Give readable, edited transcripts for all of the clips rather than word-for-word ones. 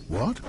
What?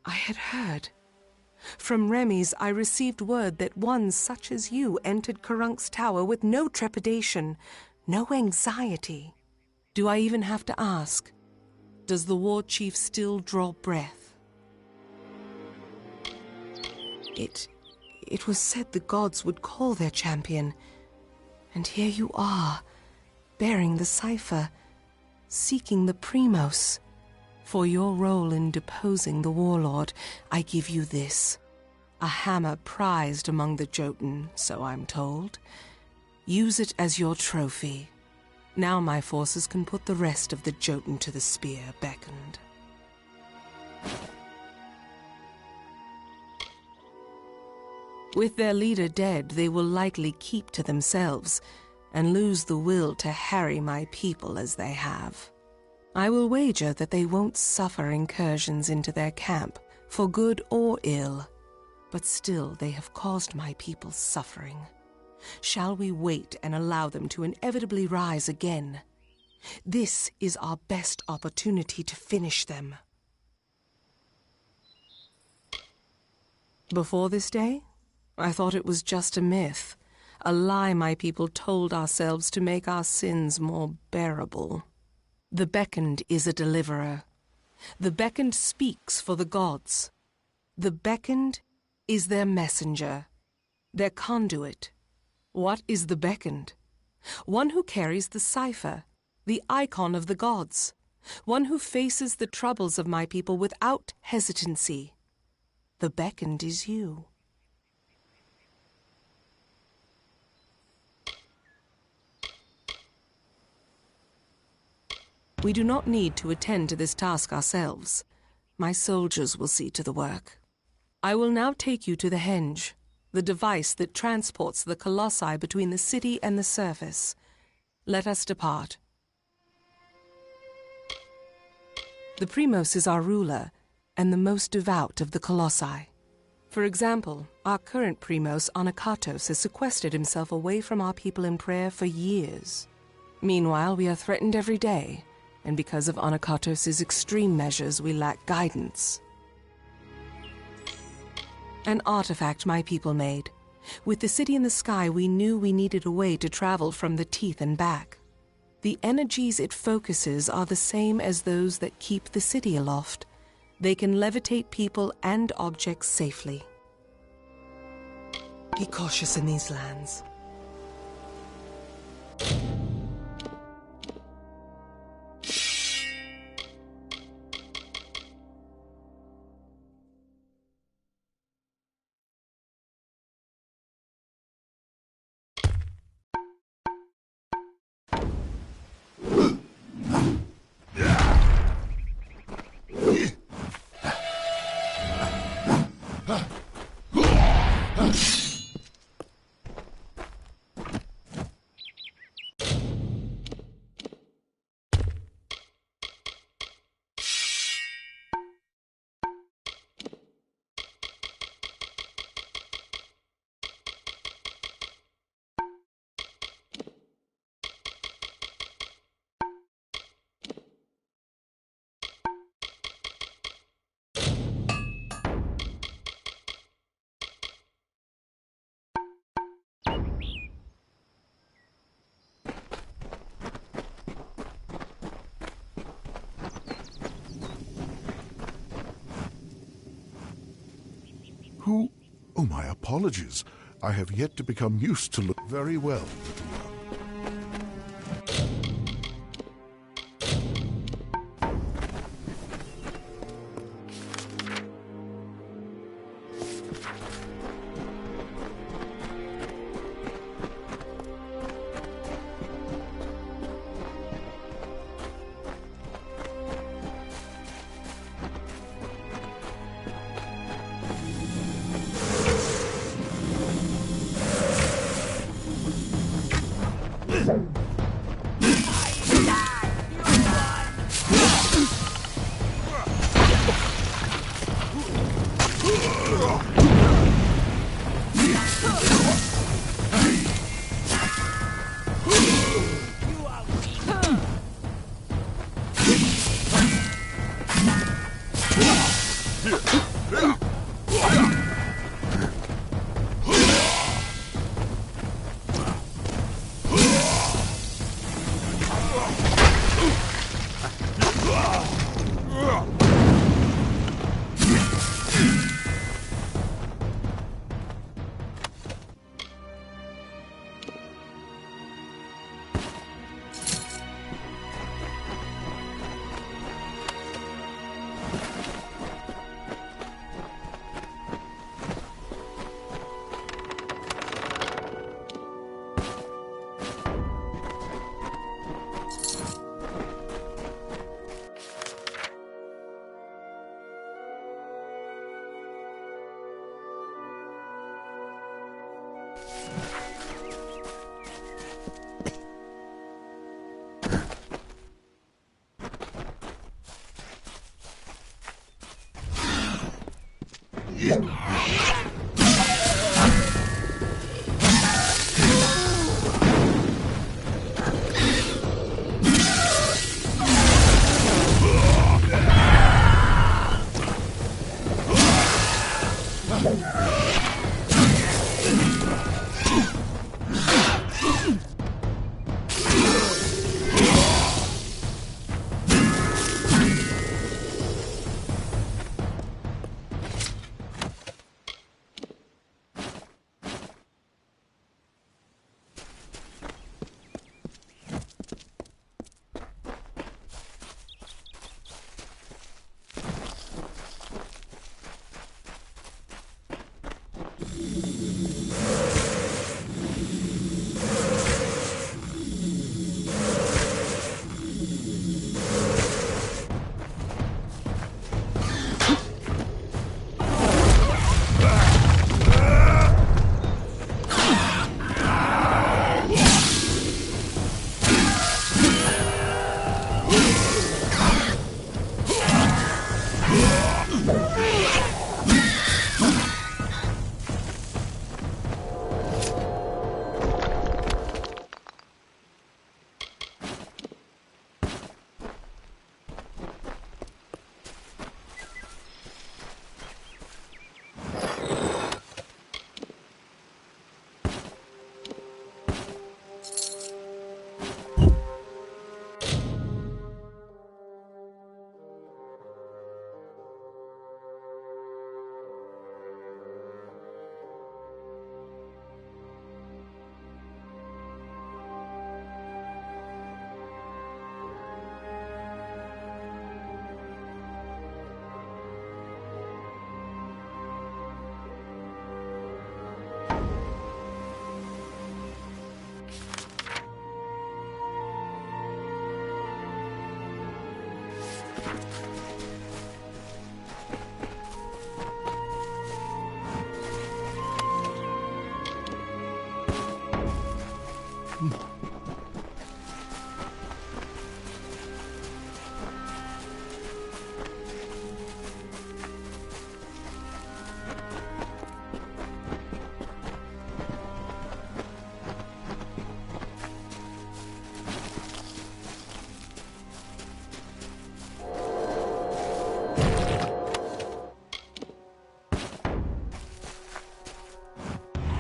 I had heard. From Remy's, I received word that one such as you entered Karunk's tower with no trepidation, no anxiety. Do I even have to ask? Does the war chief still draw breath? It was said the gods would call their champion. And here you are, bearing the cipher, seeking the Primos. For your role in deposing the warlord, I give you this. A hammer prized among the Jotun, so I'm told. Use it as your trophy. Now my forces can put the rest of the Jotun to the spear beckoned. With their leader dead, they will likely keep to themselves and lose the will to harry my people as they have. I will wager that they won't suffer incursions into their camp, for good or ill. But still they have caused my people suffering. Shall we wait and allow them to inevitably rise again? This is our best opportunity to finish them. Before this day, I thought it was just a myth, a lie my people told ourselves to make our sins more bearable. The Beckoned is a deliverer. The Beckoned speaks for the gods. The Beckoned is their messenger, their conduit. What is the Beckoned? One who carries the cipher, the icon of the gods. One who faces the troubles of my people without hesitancy. The Beckoned is you. We do not need to attend to this task ourselves. My soldiers will see to the work. I will now take you to the henge, the device that transports the colossi between the city and the surface. Let us depart. The Primos is our ruler, and the most devout of the colossi. For example, our current Primos, Anakatos, has sequestered himself away from our people in prayer for years. Meanwhile, we are threatened every day, and because of Anakatos' extreme measures, we lack guidance. An artifact my people made. With the city in the sky, we knew we needed a way to travel from the teeth and back. The energies it focuses are the same as those that keep the city aloft. They can levitate people and objects safely. Be cautious in these lands. Who? Oh, my apologies. I have yet to become used to look very well, little one.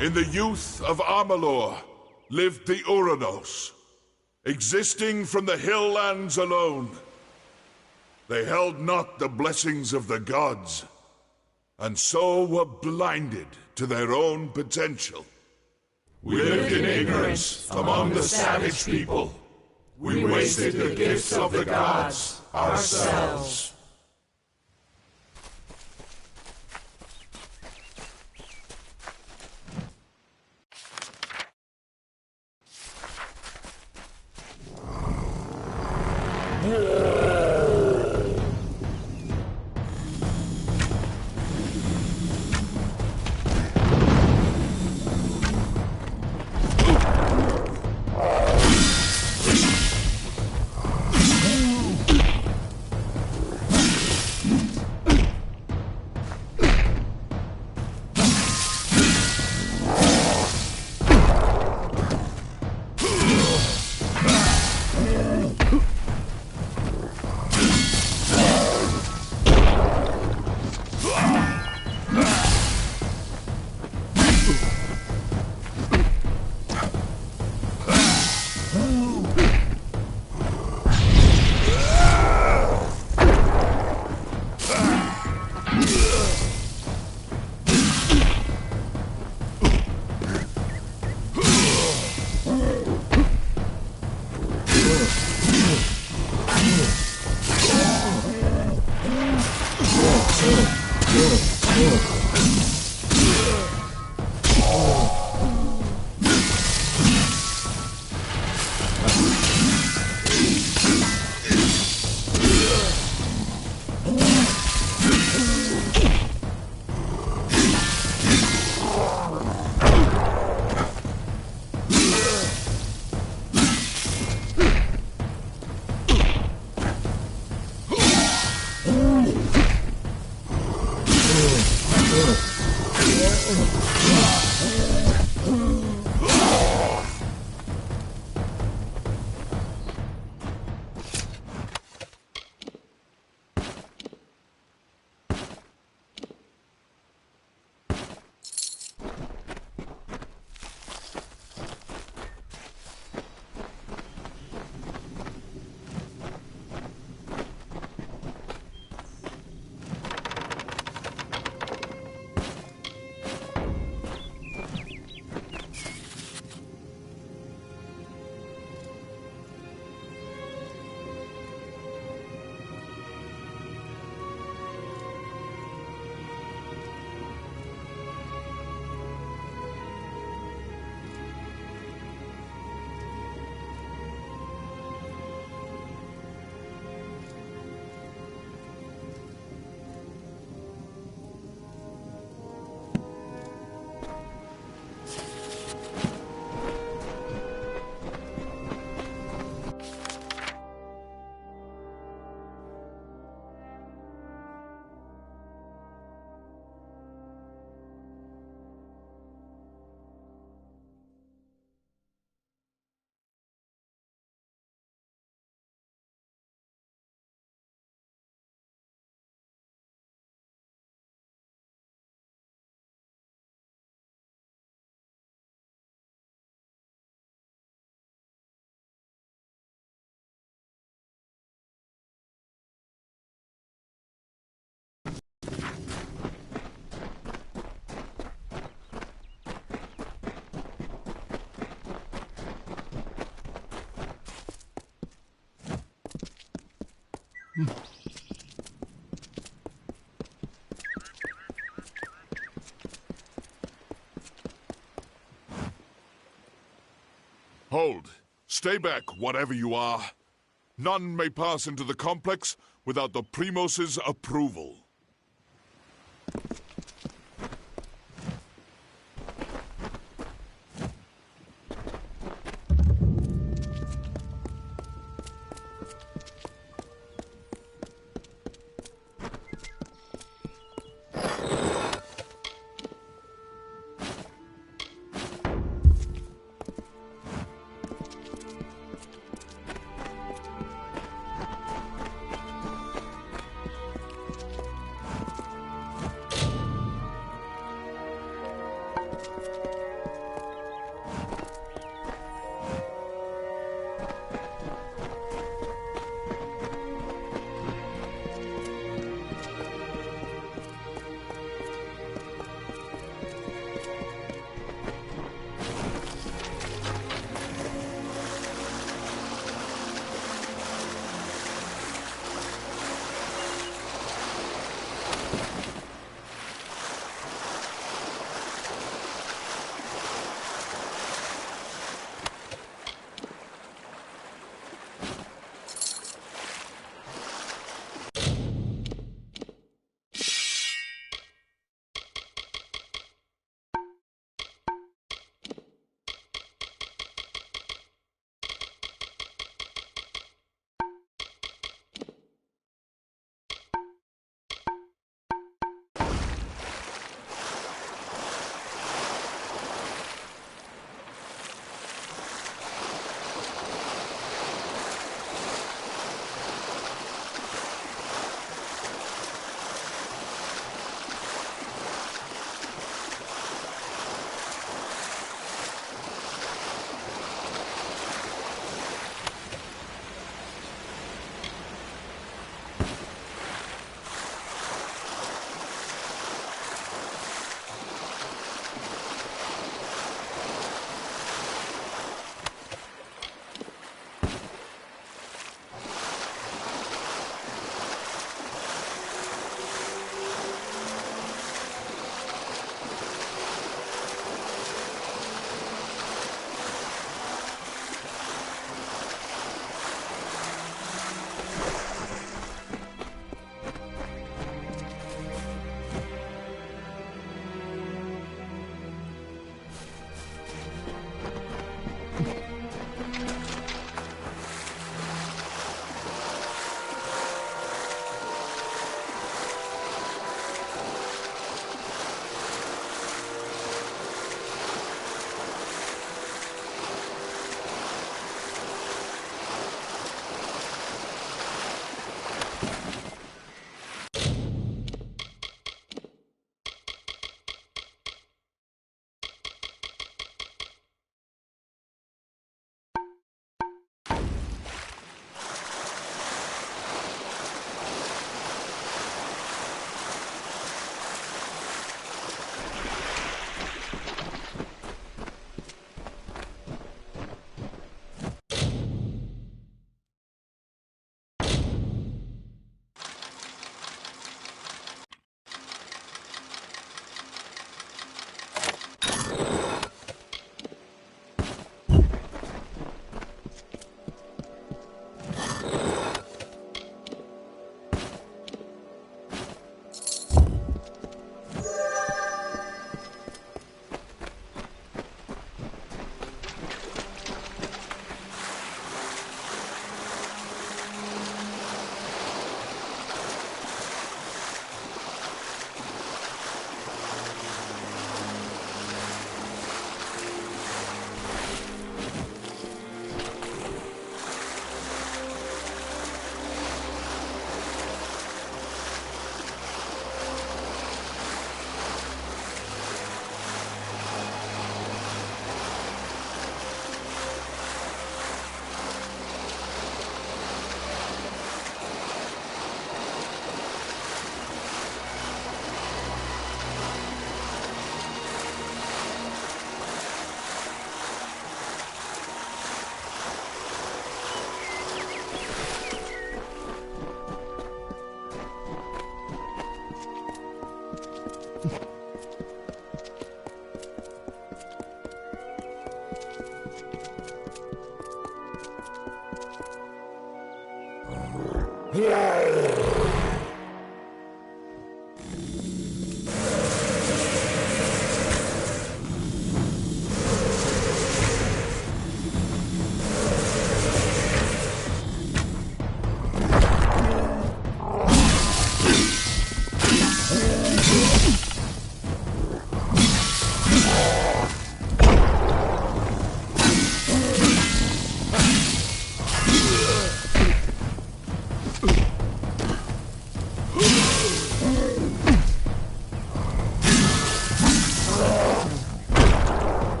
In the youth of Amalur lived the Uranos, existing from the hill lands alone. They held not the blessings of the gods, and so were blinded to their own potential. We lived in ignorance among the savage people. We wasted the gifts of the gods ourselves. Hold. Stay back, whatever you are. None may pass into the complex without the Primos's approval.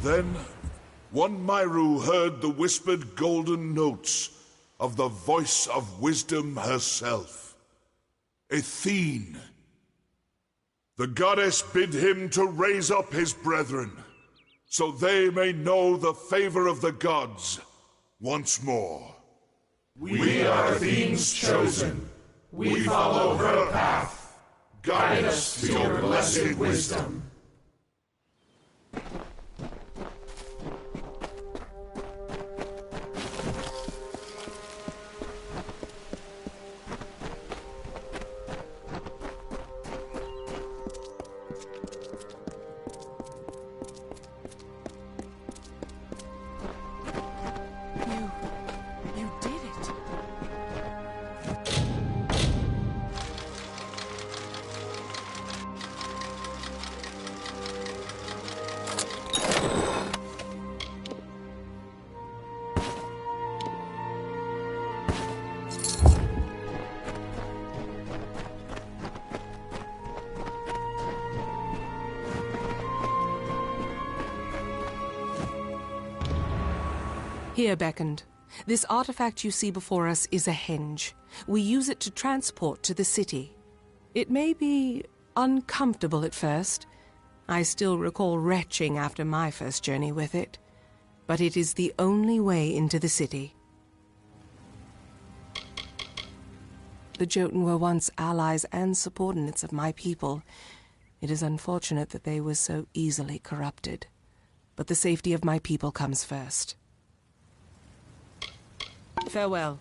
Then, one Myru heard the whispered golden notes of the voice of wisdom herself, Athene. The goddess bid him to raise up his brethren, so they may know the favor of the gods once more. We are Athene's chosen. We follow her path. Guide us to your blessed wisdom. You did it. Here, Beckoned. This artifact you see before us is a henge. We use it to transport to the city. It may be uncomfortable at first. I still recall retching after my first journey with it. But it is the only way into the city. The Jotun were once allies and subordinates of my people. It is unfortunate that they were so easily corrupted. But the safety of my people comes first. Farewell.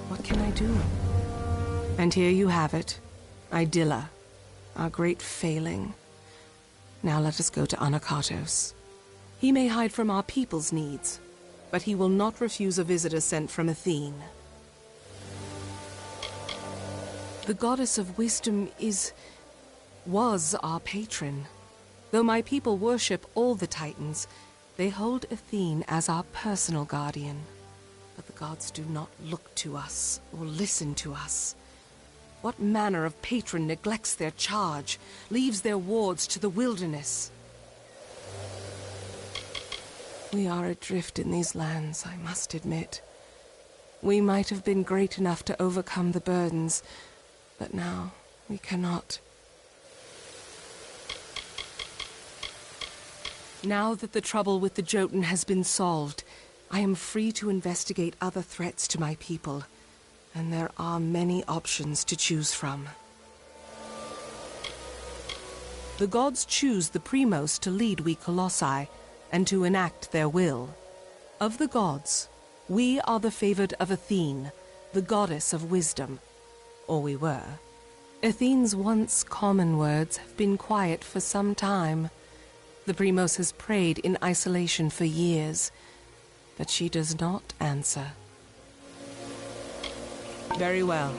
What can I do? And here you have it. Idylla, our great failing. Now let us go to Anakatos. He may hide from our people's needs, but he will not refuse a visitor sent from Athene. The goddess of wisdom was our patron. Though my people worship all the Titans, they hold Athene as our personal guardian. But the gods do not look to us or listen to us. What manner of patron neglects their charge, leaves their wards to the wilderness? We are adrift in these lands, I must admit. We might have been great enough to overcome the burdens, but now we cannot. Now that the trouble with the Jotun has been solved, I am free to investigate other threats to my people, and there are many options to choose from. The gods choose the Primos to lead we Colossi, and to enact their will. Of the gods, we are the favored of Athene, the goddess of wisdom. Or we were. Athene's once common words have been quiet for some time. The Primos has prayed in isolation for years, but she does not answer. Very well.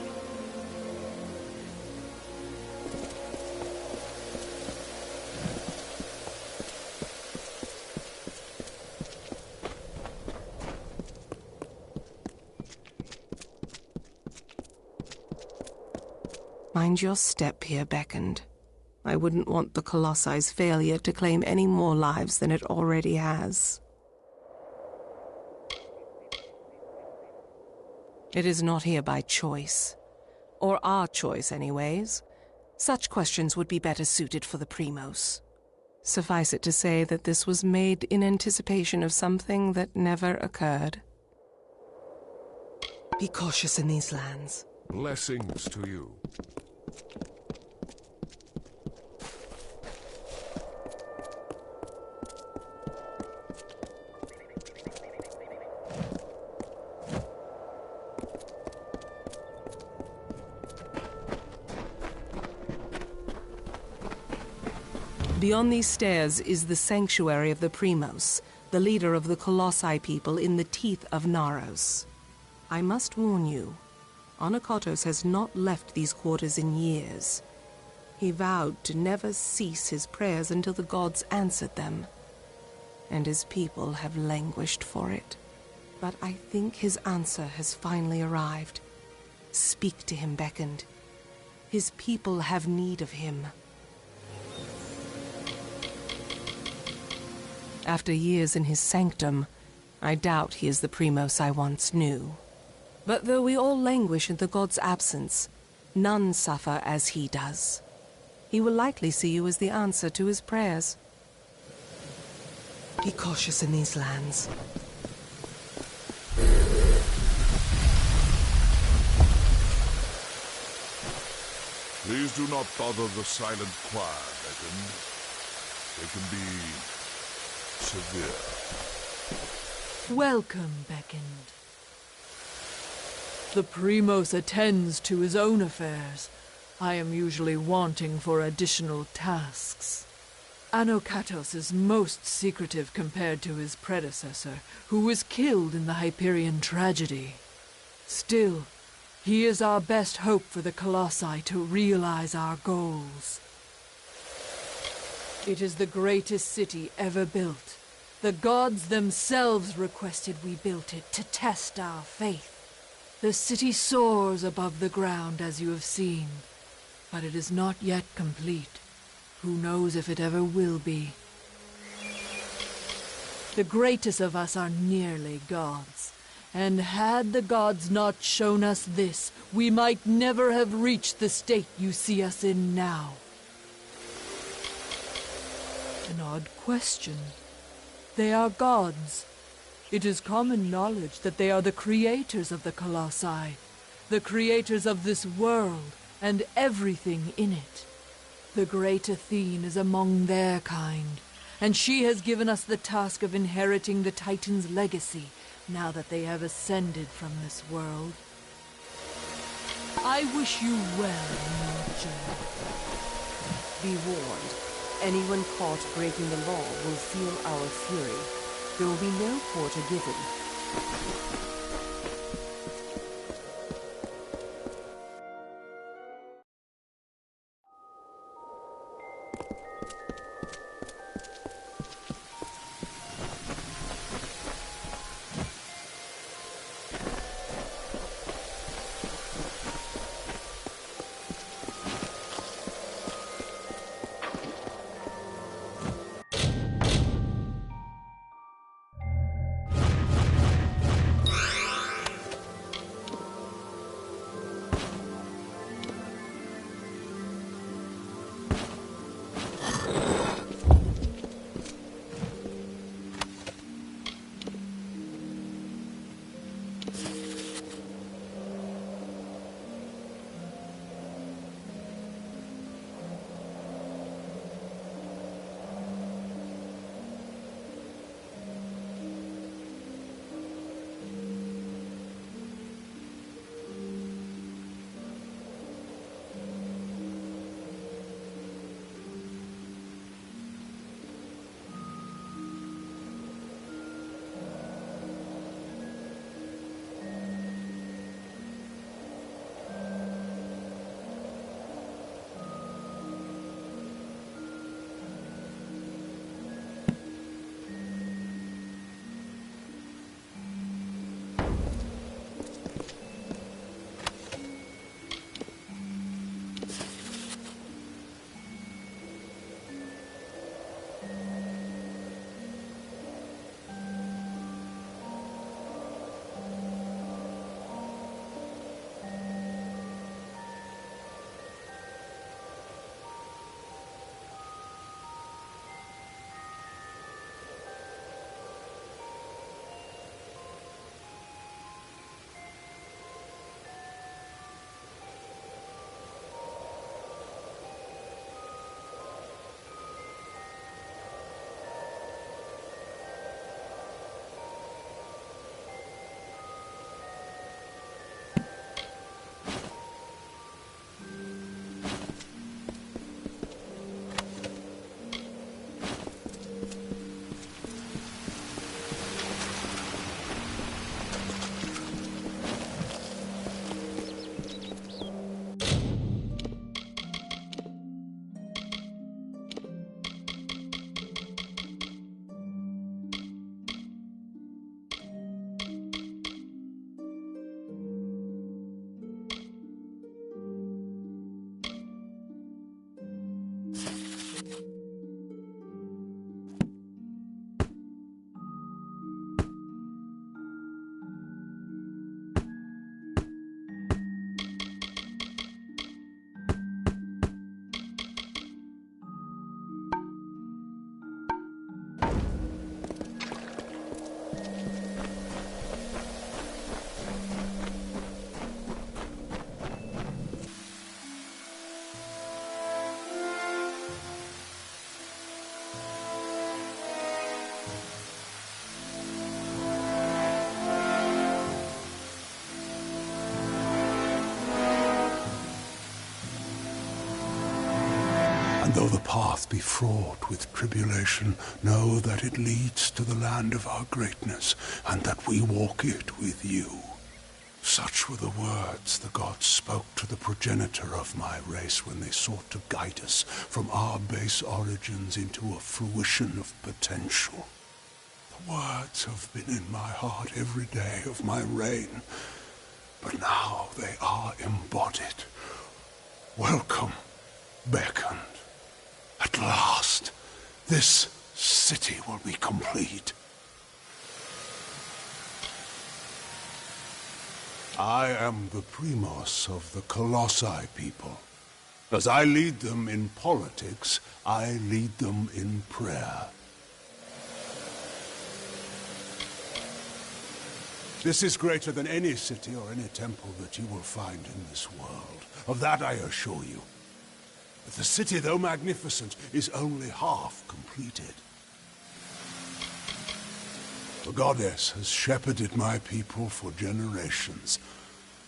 Mind your step here, Beckoned. I wouldn't want the Colossi's failure to claim any more lives than it already has. It is not here by choice. Or our choice, anyways. Such questions would be better suited for the Primos. Suffice it to say that this was made in anticipation of something that never occurred. Be cautious in these lands. Blessings to you. Beyond these stairs is the sanctuary of the Primos, the leader of the Colossi people in the teeth of Naros. I must warn you, Anakatos has not left these quarters in years. He vowed to never cease his prayers until the gods answered them, and his people have languished for it. But I think his answer has finally arrived. Speak to him, Beckoned. His people have need of him. After years in his sanctum, I doubt he is the Primos I once knew. But though we all languish in the god's absence, none suffer as he does. He will likely see you as the answer to his prayers. Be cautious in these lands. Please do not bother the silent choir, Beckoned. They can be severe. Welcome, Beckoned. The Primos attends to his own affairs. I am usually wanting for additional tasks. Anokatos is most secretive compared to his predecessor, who was killed in the Hyperion tragedy. Still, he is our best hope for the Colossi to realize our goals. It is the greatest city ever built. The gods themselves requested we built it to test our faith. The city soars above the ground, as you have seen, but it is not yet complete. Who knows if it ever will be? The greatest of us are nearly gods, and had the gods not shown us this, we might never have reached the state you see us in now. An odd question. They are gods. It is common knowledge that they are the creators of the Colossi, the creators of this world and everything in it. The great Athene is among their kind, and she has given us the task of inheriting the Titan's legacy now that they have ascended from this world. I wish you well in your journey. Be warned. Anyone caught breaking the law will feel our fury. There will be no quarter given. And though the path be fraught with tribulation, know that it leads to the land of our greatness, and that we walk it with you. Such were the words the gods spoke to the progenitor of my race when they sought to guide us from our base origins into a fruition of potential. The words have been in my heart every day of my reign, but now they are embodied. Welcome, beckoned. At last, this city will be complete. I am the Primos of the Colossi people. As I lead them in politics, I lead them in prayer. This is greater than any city or any temple that you will find in this world. Of that I assure you. But the city, though magnificent, is only half completed. The goddess has shepherded my people for generations.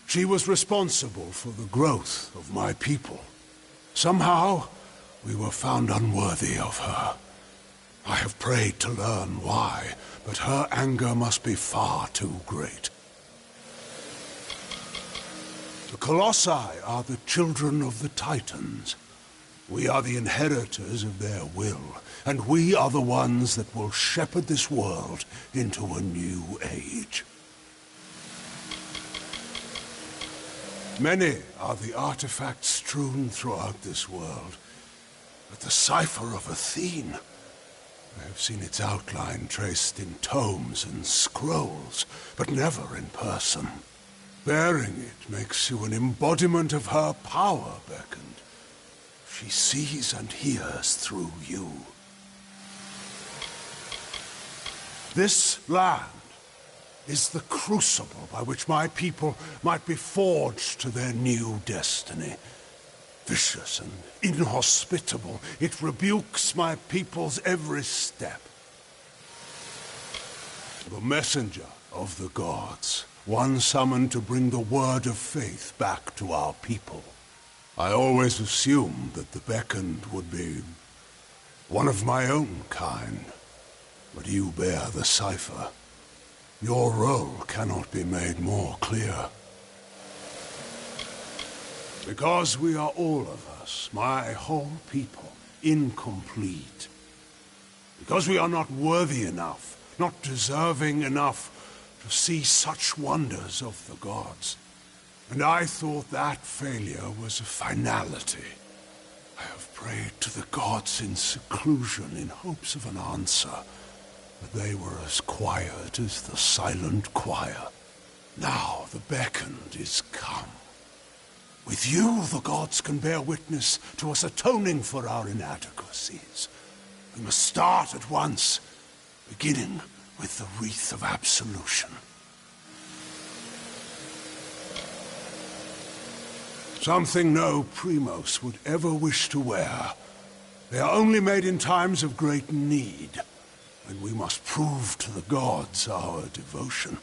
She was responsible for the growth of my people. Somehow, we were found unworthy of her. I have prayed to learn why, but her anger must be far too great. The Colossi are the children of the Titans. We are the inheritors of their will, and we are the ones that will shepherd this world into a new age. Many are the artifacts strewn throughout this world, but the cipher of Athene, I have seen its outline traced in tomes and scrolls, but never in person. Bearing it makes you an embodiment of her power, Beckoned. She sees and hears through you. This land is the crucible by which my people might be forged to their new destiny. Vicious and inhospitable, it rebukes my people's every step. The messenger of the gods, one summoned to bring the word of faith back to our people. I always assumed that the Beckoned would be one of my own kind, but you bear the cipher. Your role cannot be made more clear. Because we are all of us, my whole people, incomplete. Because we are not worthy enough, not deserving enough to see such wonders of the gods. And I thought that failure was a finality. I have prayed to the gods in seclusion in hopes of an answer, but they were as quiet as the silent choir. Now the Beckoned is come. With you, the gods can bear witness to us atoning for our inadequacies. We must start at once, beginning with the wreath of absolution. Something no Primos would ever wish to wear. They are only made in times of great need, when we must prove to the gods our devotion.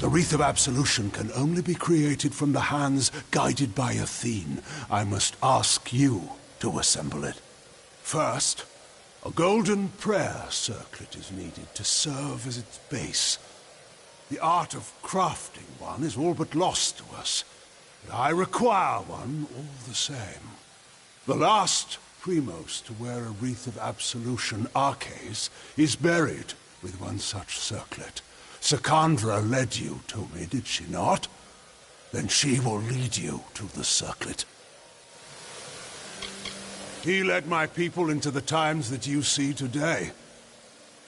The Wreath of Absolution can only be created from the hands guided by Athene. I must ask you to assemble it. First, a golden prayer circlet is needed to serve as its base. The art of crafting one is all but lost to us, but I require one all the same. The last Primos to wear a Wreath of Absolution, Arcades, is buried with one such circlet. Secandra led you to me, did she not? Then she will lead you to the circlet. He led my people into the times that you see today.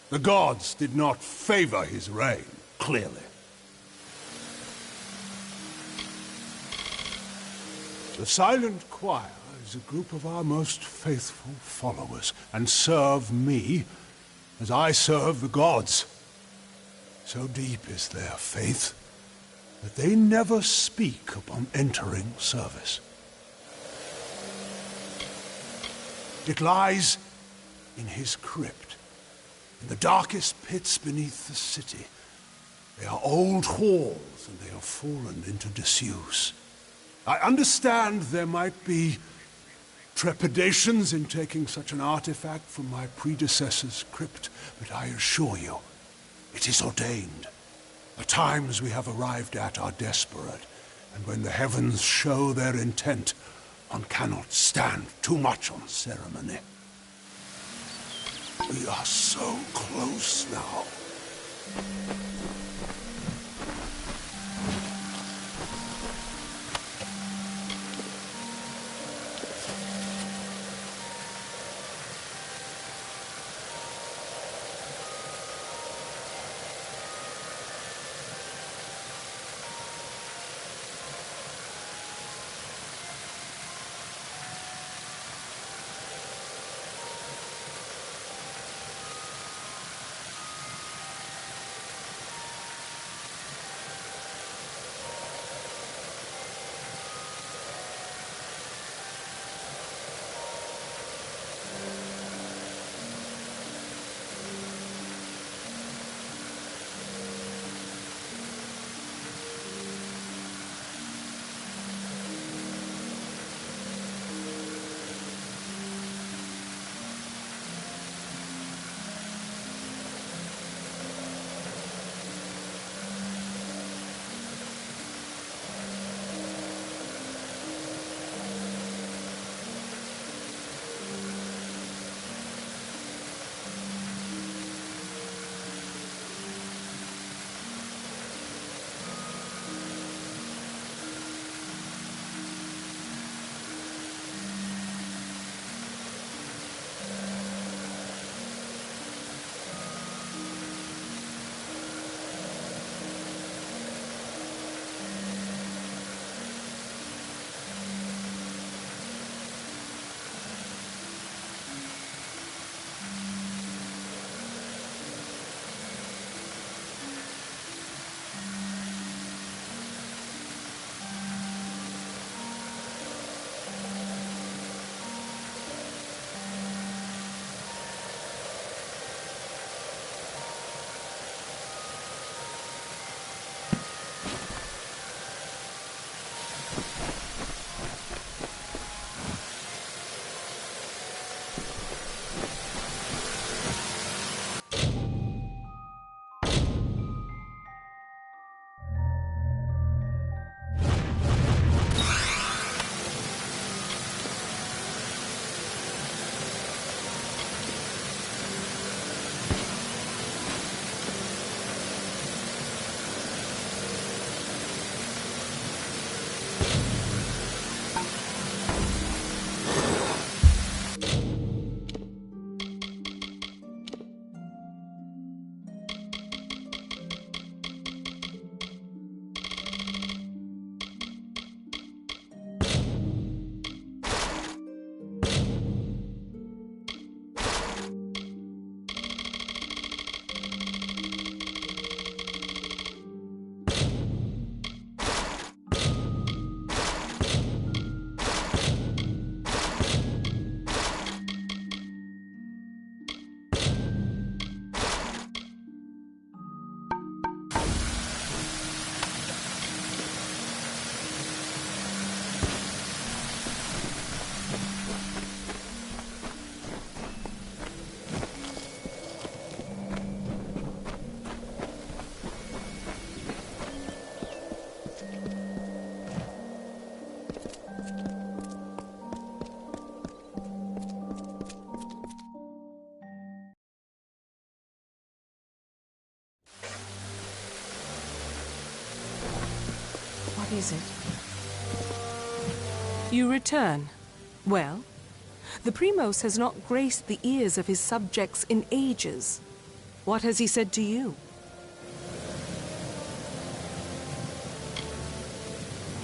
The gods did not favor his reign, clearly. The Silent Choir is a group of our most faithful followers, and serve me as I serve the gods. So deep is their faith that they never speak upon entering service. It lies in his crypt, in the darkest pits beneath the city. They are old halls, and they have fallen into disuse. I understand there might be trepidations in taking such an artifact from my predecessor's crypt, but I assure you, it is ordained. The times we have arrived at are desperate, and when the heavens show their intent, one cannot stand too much on ceremony. We are so close now. What is it? You return. Well, the Primos has not graced the ears of his subjects in ages. What has he said to you?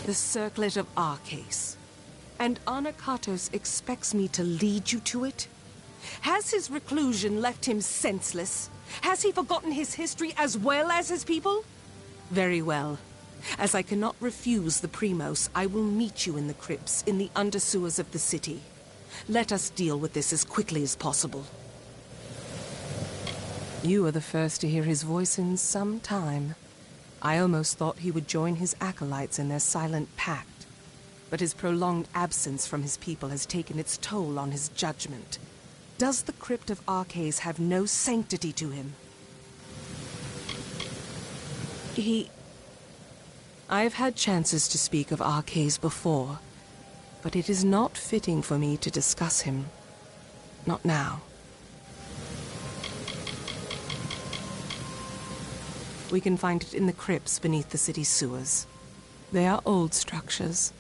The circlet of Arcase. And Anakatos expects me to lead you to it? Has his reclusion left him senseless? Has he forgotten his history as well as his people? Very well. As I cannot refuse the Primos, I will meet you in the crypts in the undersewers of the city. Let us deal with this as quickly as possible. You are the first to hear his voice in some time. I almost thought he would join his acolytes in their silent pact, but his prolonged absence from his people has taken its toll on his judgment. Does the crypt of Arcades have no sanctity to him? I've had chances to speak of Arcades before, but it is not fitting for me to discuss him. Not now. We can find it in the crypts beneath the city's sewers. They are old structures,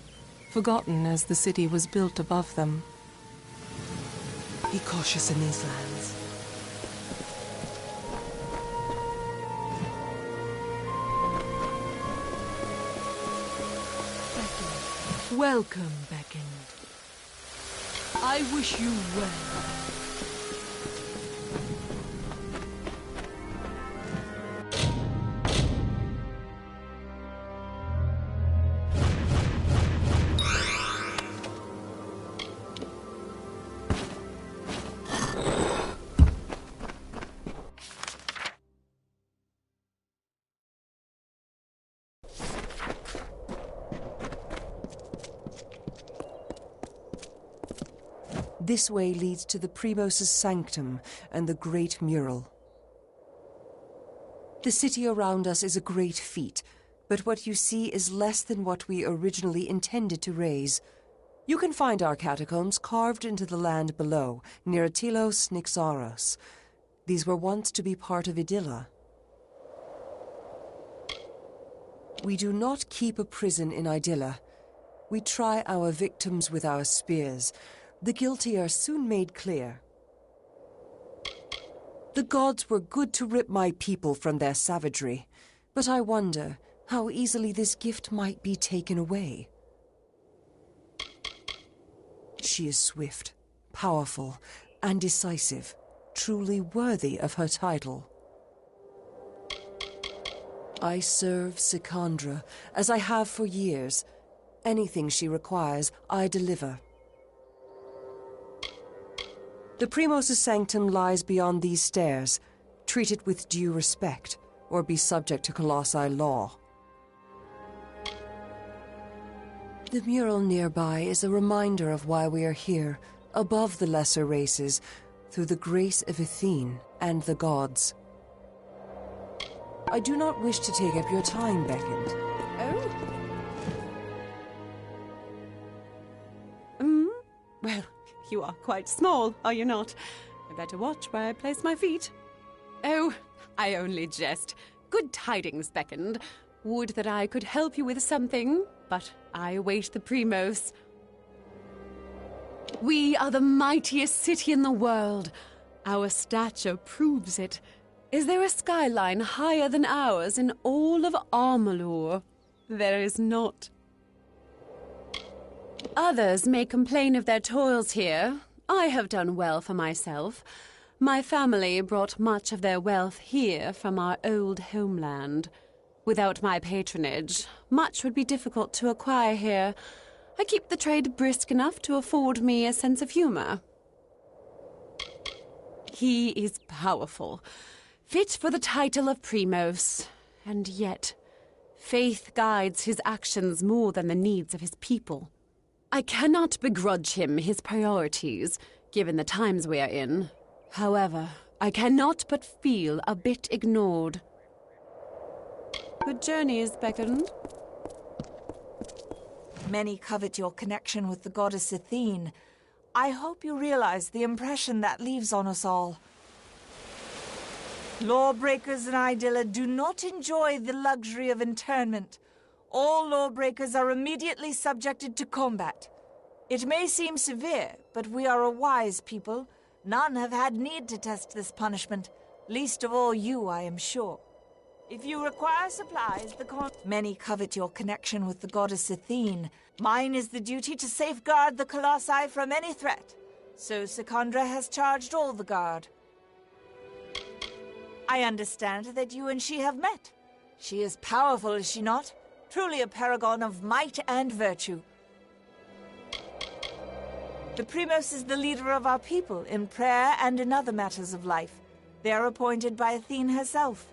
forgotten as the city was built above them. Be cautious in these lands. Welcome, Beckoned. I wish you well. This way leads to the Primos's sanctum and the Great Mural. The city around us is a great feat, but what you see is less than what we originally intended to raise. You can find our catacombs carved into the land below, near Atilos Nixaros. These were once to be part of Idylla. We do not keep a prison in Idylla. We try our victims with our spears. The guilty are soon made clear. The gods were good to rip my people from their savagery, but I wonder how easily this gift might be taken away. She is swift, powerful, and decisive, truly worthy of her title. I serve Sikandra, as I have for years. Anything she requires, I deliver. The Primos's sanctum lies beyond these stairs. Treat it with due respect, or be subject to Colossi law. The mural nearby is a reminder of why we are here, above the lesser races, through the grace of Athene and the gods. I do not wish to take up your time, Beckoned. Oh? Well, you are quite small, are you not? I better watch where I place my feet. Oh, I only jest. Good tidings, Beckoned. Would that I could help you with something, but I await the Primos. We are the mightiest city in the world. Our stature proves it. Is there a skyline higher than ours in all of Amalur? There is not. Others may complain of their toils here. I have done well for myself. My family brought much of their wealth here from our old homeland. Without my patronage, much would be difficult to acquire here. I keep the trade brisk enough to afford me a sense of humor. He is powerful, fit for the title of Primos, and yet faith guides his actions more than the needs of his people. I cannot begrudge him his priorities, given the times we are in. However, I cannot but feel a bit ignored. Good journeys, Beckoned. Many covet your connection with the goddess Athene. I hope you realize the impression that leaves on us all. Lawbreakers in Idylla do not enjoy the luxury of internment. All lawbreakers are immediately subjected to combat. It may seem severe, but we are a wise people. None have had need to test this punishment, least of all you, I am sure. If you require supplies, many covet your connection with the goddess Athene. Mine is the duty to safeguard the Colossi from any threat. So Sikandra has charged all the guard. I understand that you and she have met. She is powerful, is she not? Truly a paragon of might and virtue. The Primos is the leader of our people in prayer and in other matters of life. They are appointed by Athene herself.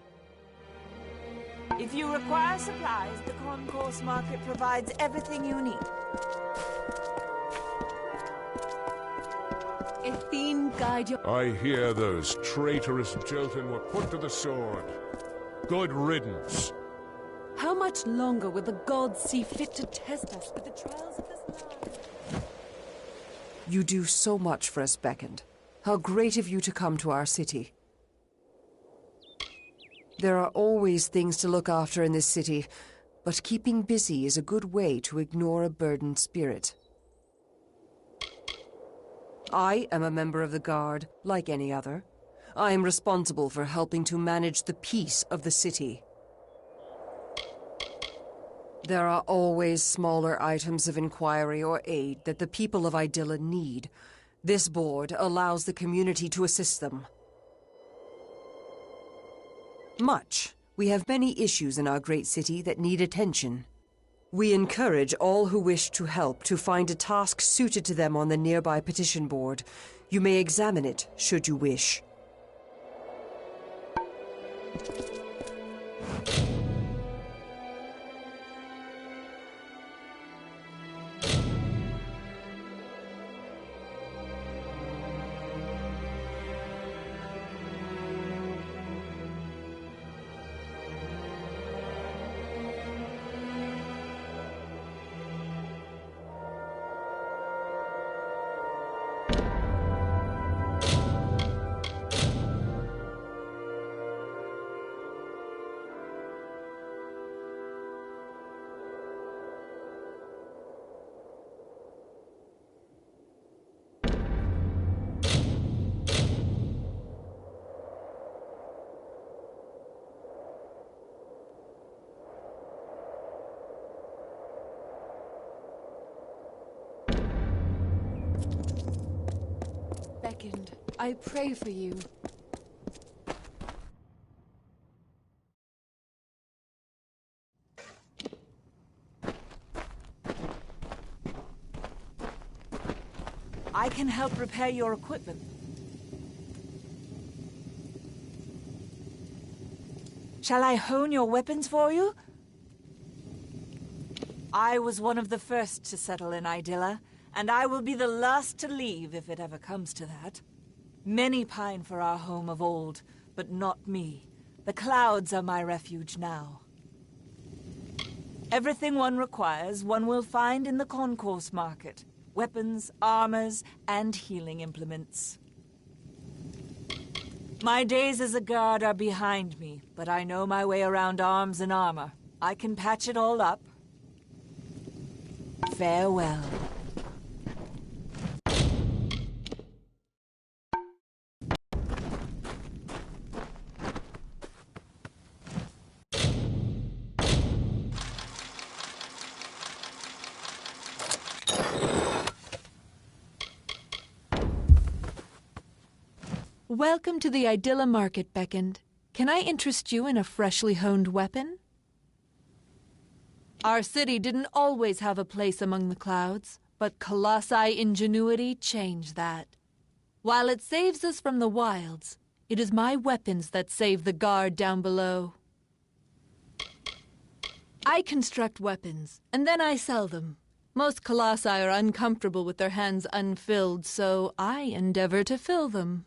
If you require supplies, the concourse market provides everything you need. Athene, guide your... I hear those traitorous Jotun were put to the sword. Good riddance. How much longer will the gods see fit to test us with the trials of this land? You do so much for us, Beckoned. How great of you to come to our city. There are always things to look after in this city, but keeping busy is a good way to ignore a burdened spirit. I am a member of the Guard, like any other. I am responsible for helping to manage the peace of the city. There are always smaller items of inquiry or aid that the people of Idylla need. This board allows the community to assist them. Much. We have many issues in our great city that need attention. We encourage all who wish to help to find a task suited to them on the nearby petition board. You may examine it, should you wish. Beckoned, I pray for you. I can help repair your equipment. Shall I hone your weapons for you? I was one of the first to settle in Idylla, and I will be the last to leave if it ever comes to that. Many pine for our home of old, but not me. The clouds are my refuge now. Everything one requires, one will find in the concourse market. Weapons, armors, and healing implements. My days as a guard are behind me, but I know my way around arms and armor. I can patch it all up. Farewell. Welcome to the Idylla Market, Beckoned. Can I interest you in a freshly honed weapon? Our city didn't always have a place among the clouds, but Colossi ingenuity changed that. While it saves us from the wilds, it is my weapons that save the guard down below. I construct weapons, and then I sell them. Most Colossi are uncomfortable with their hands unfilled, so I endeavor to fill them.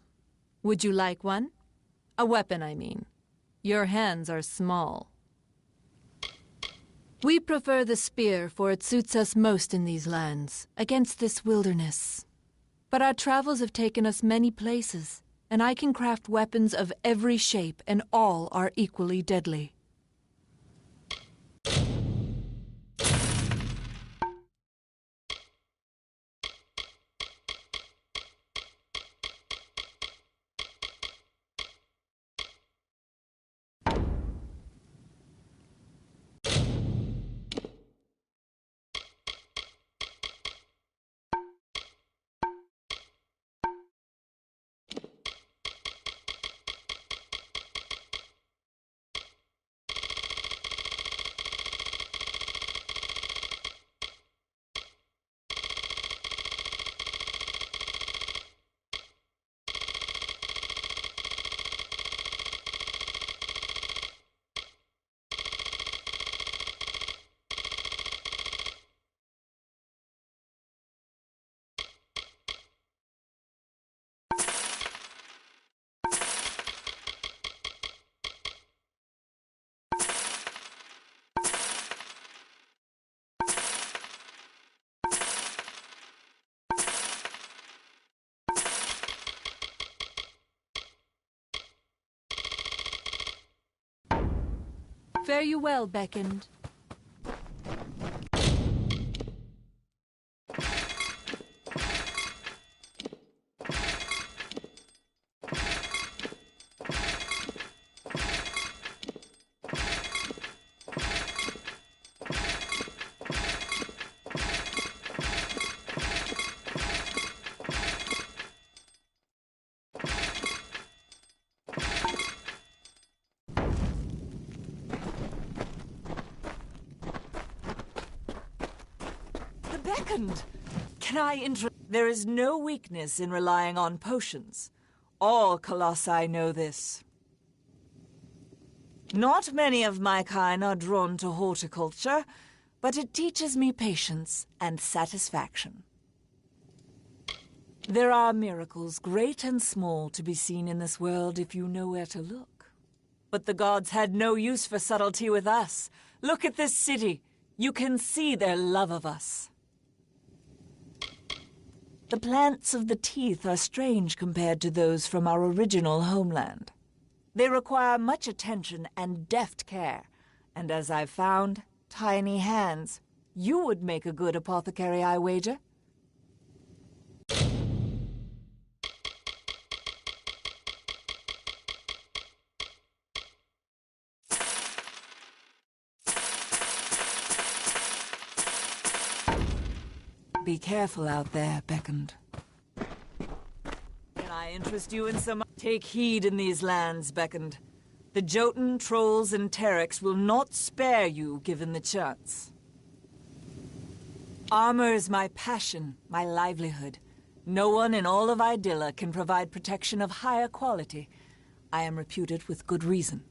Would you like one? A weapon, I mean. Your hands are small. We prefer the spear, for it suits us most in these lands, against this wilderness. But our travels have taken us many places, and I can craft weapons of every shape, and all are equally deadly. Fare you well, Beckoned. Beckoned! Can I There is no weakness in relying on potions. All colossi know this. Not many of my kind are drawn to horticulture, but it teaches me patience and satisfaction. There are miracles, great and small, to be seen in this world if you know where to look. But the gods had no use for subtlety with us. Look at this city. You can see their love of us. The plants of the teeth are strange compared to those from our original homeland. They require much attention and deft care, and as I've found, tiny hands. You would make a good apothecary, I wager. Be careful out there, Beckoned. Can I interest you in some... Take heed in these lands, Beckoned. The Jotun, Trolls, and Terex will not spare you given the chance. Armor is my passion, my livelihood. No one in all of Idylla can provide protection of higher quality. I am reputed with good reason.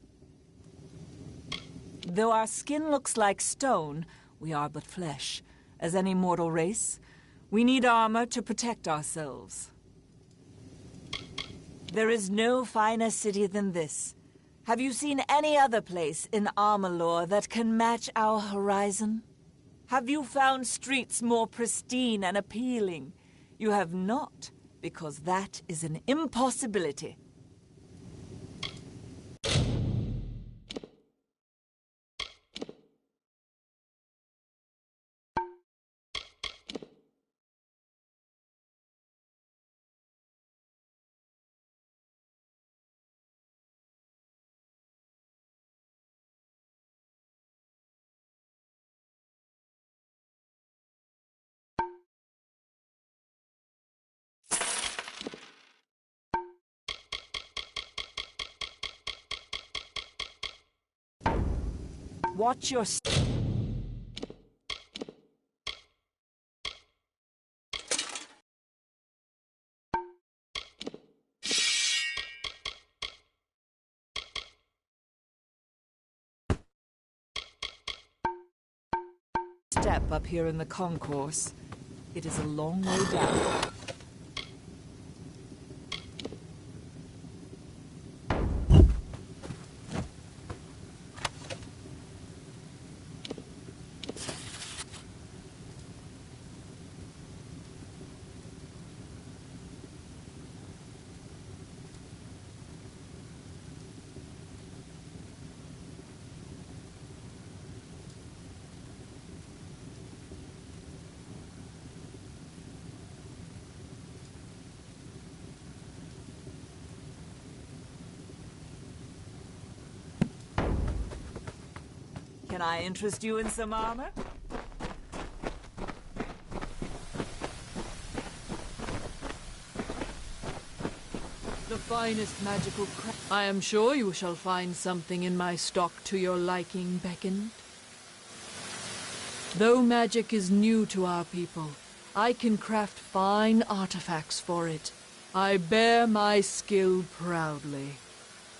Though our skin looks like stone, we are but flesh. As any mortal race, we need armor to protect ourselves. There is no finer city than this. Have you seen any other place in Amalur that can match our horizon? Have you found streets more pristine and appealing? You have not, because that is an impossibility. Watch your... Step up here in the concourse. It is a long way down. Can I interest you in some armor? The finest magical craft. I am sure you shall find something in my stock to your liking, Beckoned. Though magic is new to our people, I can craft fine artifacts for it. I bear my skill proudly.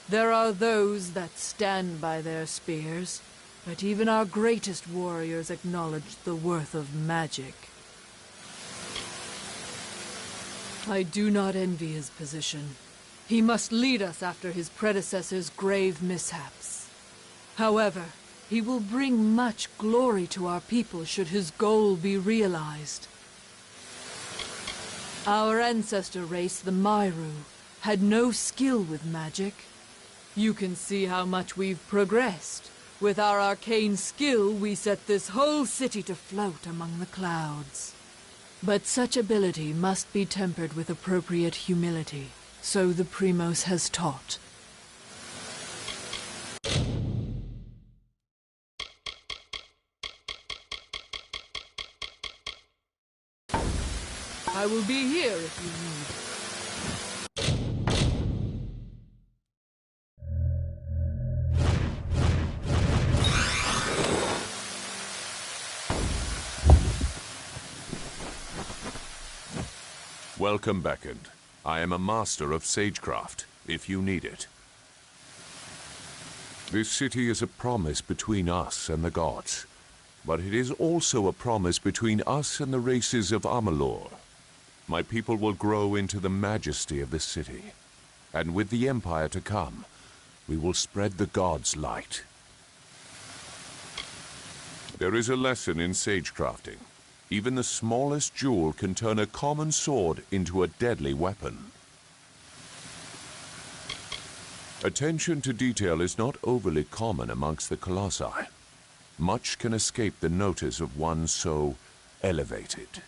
There are those that stand by their spears, but even our greatest warriors acknowledge the worth of magic. I do not envy his position. He must lead us after his predecessor's grave mishaps. However, he will bring much glory to our people should his goal be realized. Our ancestor race, the Myru, had no skill with magic. You can see how much we've progressed. With our arcane skill, we set this whole city to float among the clouds. But such ability must be tempered with appropriate humility, so the Primos has taught. I will be here if you need. Welcome, Beckoned. I am a master of sagecraft, if you need it. This city is a promise between us and the gods, but it is also a promise between us and the races of Amalur. My people will grow into the majesty of the city, and with the Empire to come, we will spread the gods' light. There is a lesson in sagecrafting. Even the smallest jewel can turn a common sword into a deadly weapon. Attention to detail is not overly common amongst the Colossi. Much can escape the notice of one so elevated.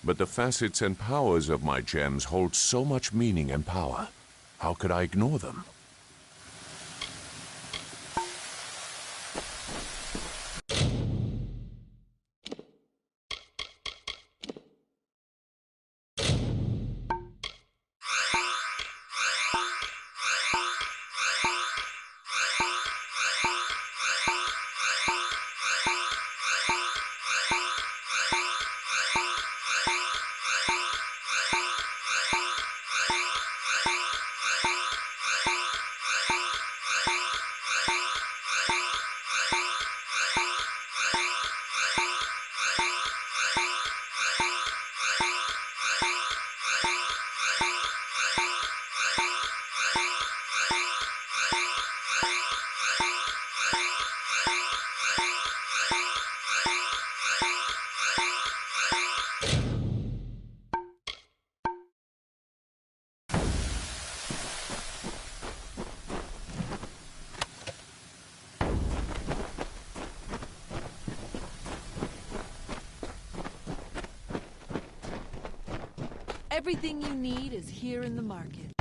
But the facets and powers of my gems hold so much meaning and power. How could I ignore them? Everything you need is here in the market.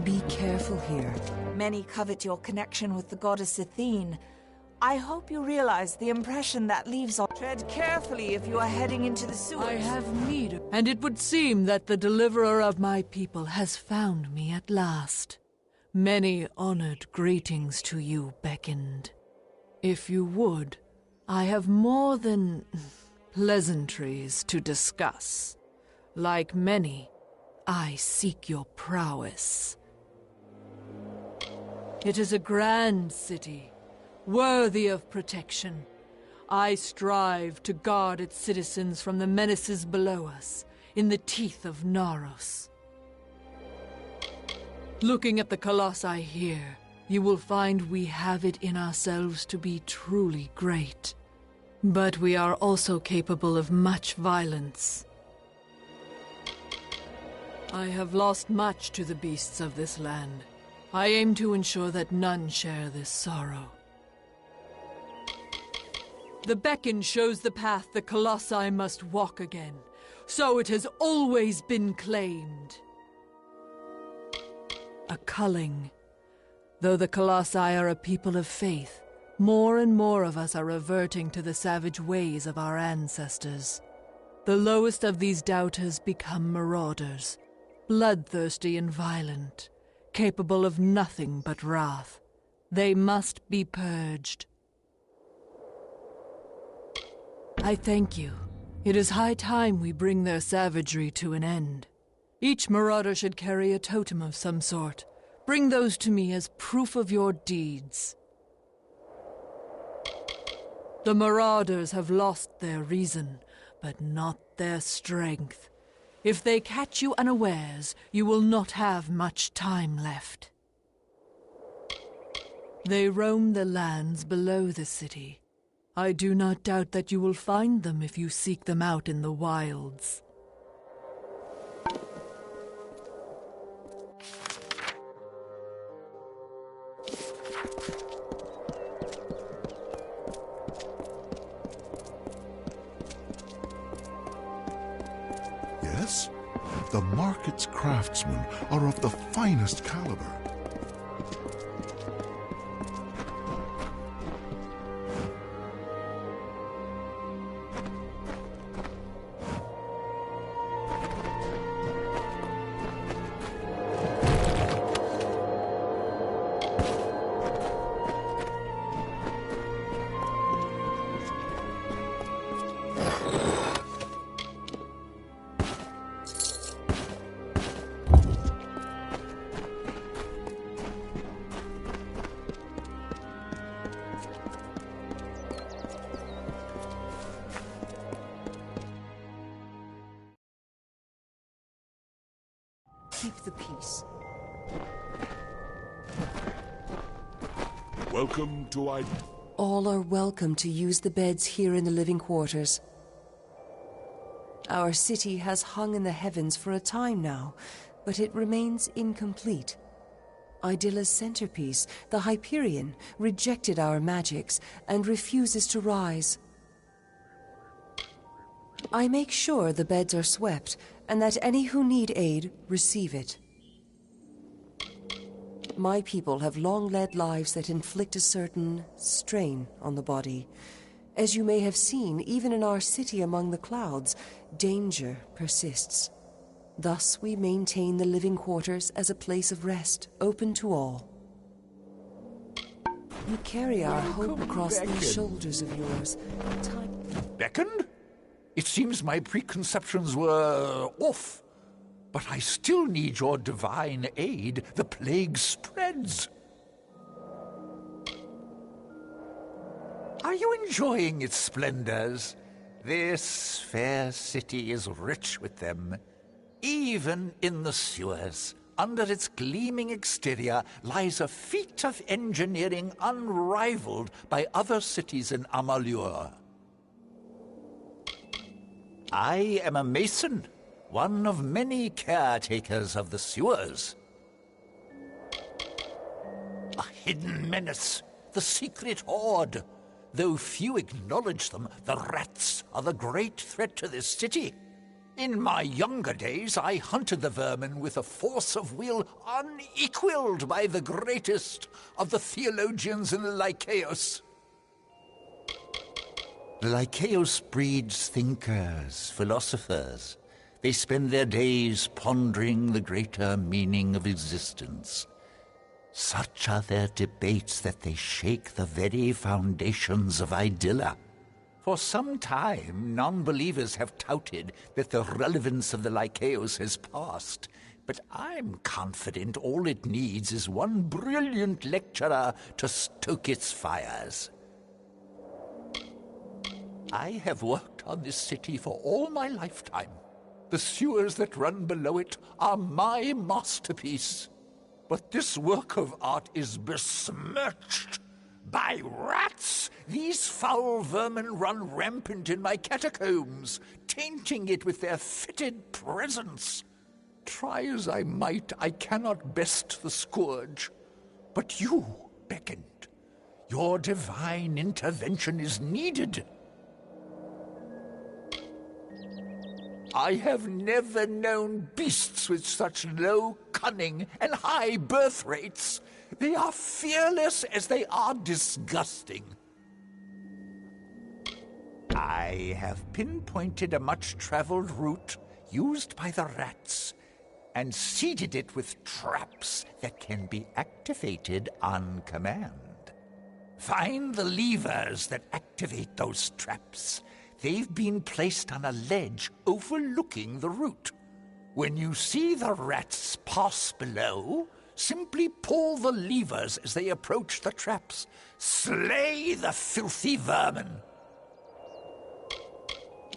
Be careful here. Many covet your connection with the goddess Athene. I hope you realize the impression that leaves on. Tread carefully if you are heading into the sewers. I have need of, and it would seem that the deliverer of my people has found me at last. Many honored greetings to you, Beckoned. If you would, I have more than pleasantries to discuss. Like many, I seek your prowess. It is a grand city, worthy of protection. I strive to guard its citizens from the menaces below us, in the teeth of Naros. Looking at the Colossi here, you will find we have it in ourselves to be truly great. But we are also capable of much violence. I have lost much to the beasts of this land. I aim to ensure that none share this sorrow. The beacon shows the path the Colossi must walk again. So it has always been claimed. A culling. Though the Colossi are a people of faith, more and more of us are reverting to the savage ways of our ancestors. The lowest of these doubters become marauders, bloodthirsty and violent, capable of nothing but wrath. They must be purged. I thank you. It is high time we bring their savagery to an end. Each marauder should carry a totem of some sort. Bring those to me as proof of your deeds. The marauders have lost their reason, but not their strength. If they catch you unawares, you will not have much time left. They roam the lands below the city. I do not doubt that you will find them if you seek them out in the wilds. Yes? The market's craftsmen are of the finest caliber. Keep the peace. Welcome to All are welcome to use the beds here in the living quarters. Our city has hung in the heavens for a time now, but it remains incomplete. Idilla's centerpiece, the Hyperion, rejected our magics and refuses to rise. I make sure the beds are swept, and that any who need aid receive it. My people have long led lives that inflict a certain strain on the body. As you may have seen, even in our city among the clouds, danger persists. Thus we maintain the living quarters as a place of rest, open to all. You carry our hope across these shoulders of yours. Beckoned? It seems my preconceptions were off. But I still need your divine aid. The plague spreads. Are you enjoying its splendors? This fair city is rich with them. Even in the sewers, under its gleaming exterior, lies a feat of engineering unrivaled by other cities in Amalur. I am a mason, one of many caretakers of the sewers. A hidden menace, the secret horde. Though few acknowledge them, the rats are the great threat to this city. In my younger days, I hunted the vermin with a force of will unequaled by the greatest of the theologians in the Lycaeus. The Lycaeus breeds thinkers, philosophers. They spend their days pondering the greater meaning of existence. Such are their debates that they shake the very foundations of Idylla. For some time, non-believers have touted that the relevance of the Lycaeus has passed, but I'm confident all it needs is one brilliant lecturer to stoke its fires. I have worked on this city for all my lifetime. The sewers that run below it are my masterpiece. But this work of art is besmirched by rats. These foul vermin run rampant in my catacombs, tainting it with their fetid presence. Try as I might, I cannot best the scourge. But you beckoned. Your divine intervention is needed. I have never known beasts with such low cunning and high birth rates. They are fearless as they are disgusting. I have pinpointed a much-traveled route used by the rats. and seeded it with traps that can be activated on command. Find the levers that activate those traps. They've been placed on a ledge overlooking the route. When you see the rats pass below, simply pull the levers as they approach the traps. Slay the filthy vermin.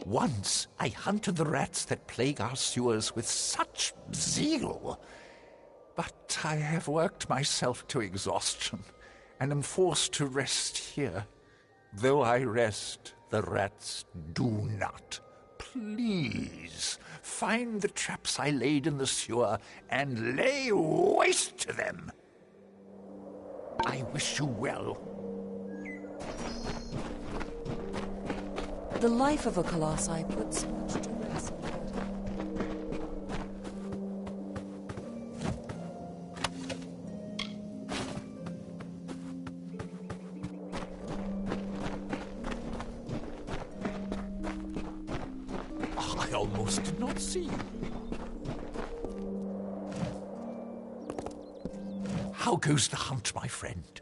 Once I hunted the rats that plague our sewers with such zeal. But I have worked myself to exhaustion, and am forced to rest here. Though I rest, the rats do not. Please, find the traps I laid in the sewer and lay waste to them. I wish you well. The life of a colossi puts much to rest. I almost did not see you. How goes the hunt, my friend?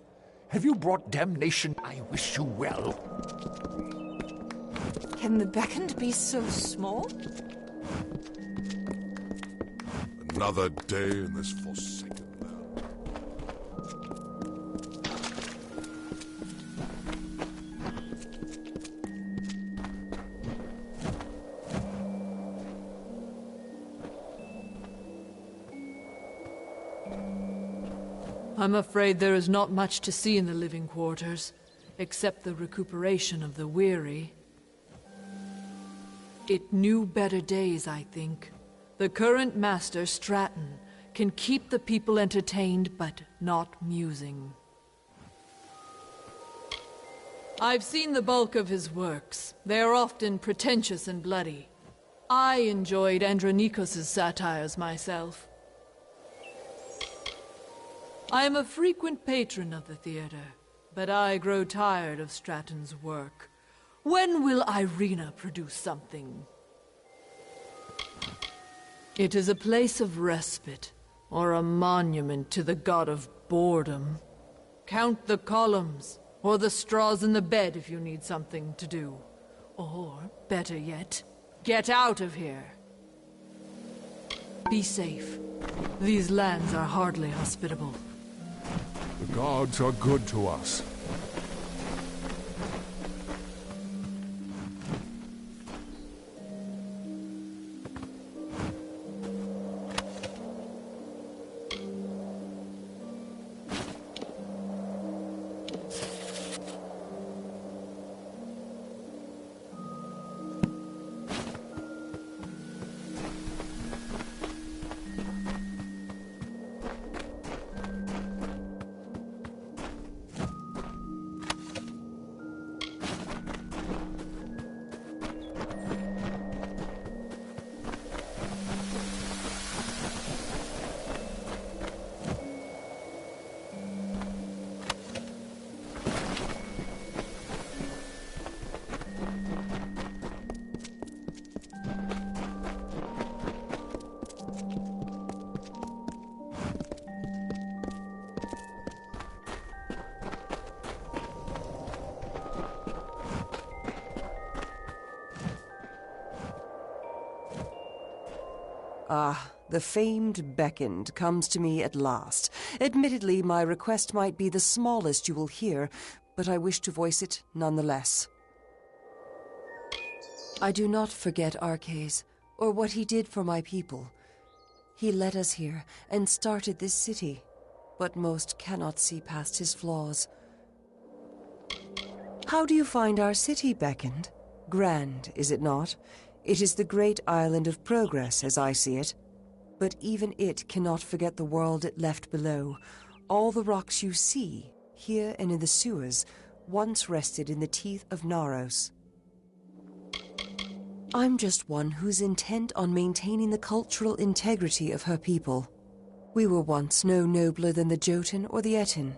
Have you brought damnation? I wish you well. Can the beckoned be so small? Another day in this forsaken land. I'm afraid there is not much to see in the living quarters, except the recuperation of the weary. It knew better days, I think. The current master, Stratton, can keep the people entertained, but not musing. I've seen the bulk of his works. They are often pretentious and bloody. I enjoyed Andronikos' satires myself. I am a frequent patron of the theater, but I grow tired of Stratton's work. When will Irina produce something? It is a place of respite, or a monument to the god of boredom. Count the columns, or the straws in the bed if you need something to do. Or, better yet, get out of here. Be safe. These lands are hardly hospitable. The gods are good to us. Ah, the famed beckoned comes to me at last. Admittedly, my request might be the smallest you will hear, but I wish to voice it nonetheless. I do not forget Arcades, or what he did for my people. He led us here and started this city, but most cannot see past his flaws. How do you find our city, Beckoned? Grand, is it not? It is the great island of progress, as I see it. But even it cannot forget the world it left below. All the rocks you see, here and in the sewers, once rested in the teeth of Naros. I'm just one who's intent on maintaining the cultural integrity of her people. We were once no nobler than the Jotun or the Etin.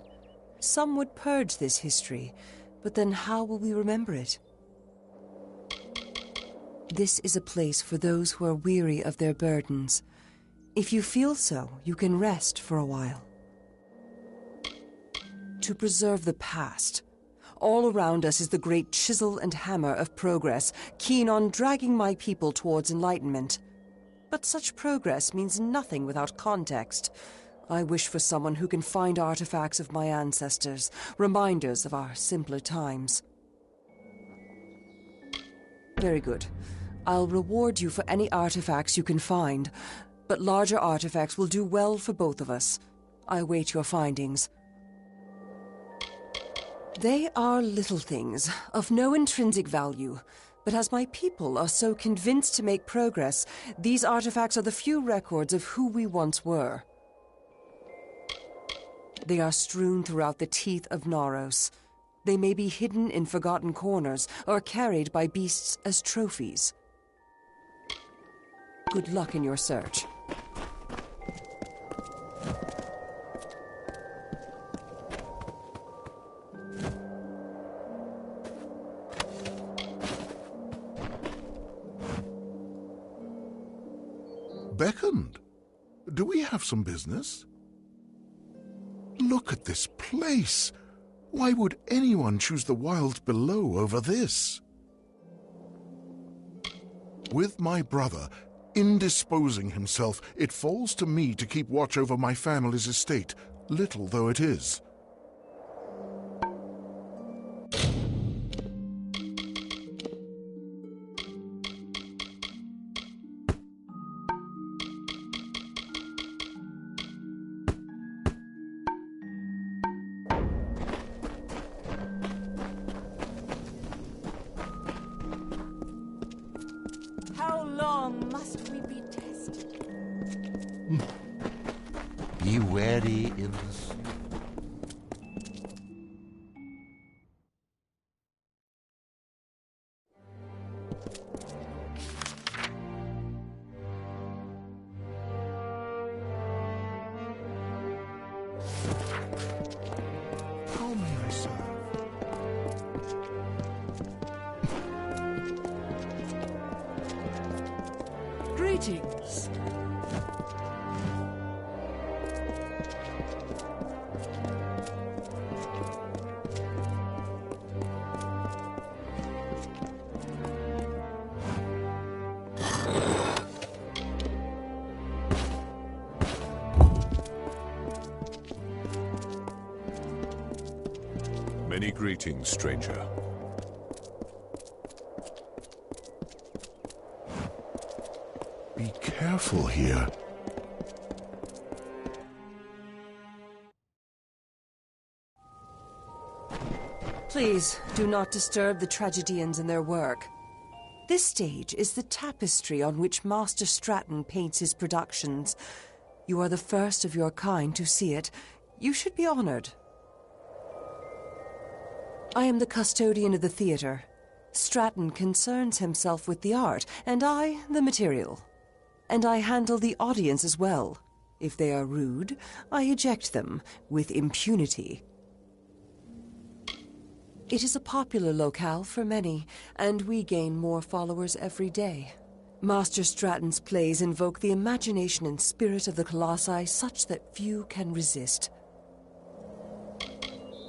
Some would purge this history, but then how will we remember it? This is a place for those who are weary of their burdens. If you feel so, you can rest for a while. To preserve the past. All around us is the great chisel and hammer of progress, keen on dragging my people towards enlightenment. But such progress means nothing without context. I wish for someone who can find artifacts of my ancestors, reminders of our simpler times. Very good. I'll reward you for any artifacts you can find, but larger artifacts will do well for both of us. I await your findings. They are little things, of no intrinsic value, but as my people are so convinced to make progress, these artifacts are the few records of who we once were. They are strewn throughout the teeth of Naros. They may be hidden in forgotten corners, or carried by beasts as trophies. Good luck in your search. Beckoned? Do we have some business? Look at this place. Why would anyone choose the wilds below over this? With my brother indisposing himself, it falls to me to keep watch over my family's estate, little though it is. How long must we be tested? Be wary in the sea. How may I serve? Greetings. Many greetings, stranger. Be careful here. Please, do not disturb the tragedians in their work. This stage is the tapestry on which Master Stratton paints his productions. You are the first of your kind to see it. You should be honored. I am the custodian of the theater. Stratton concerns himself with the art, and I, the material. And I handle the audience as well. If they are rude, I eject them with impunity. It is a popular locale for many, and we gain more followers every day. Master Stratton's plays invoke the imagination and spirit of the Colossi such that few can resist.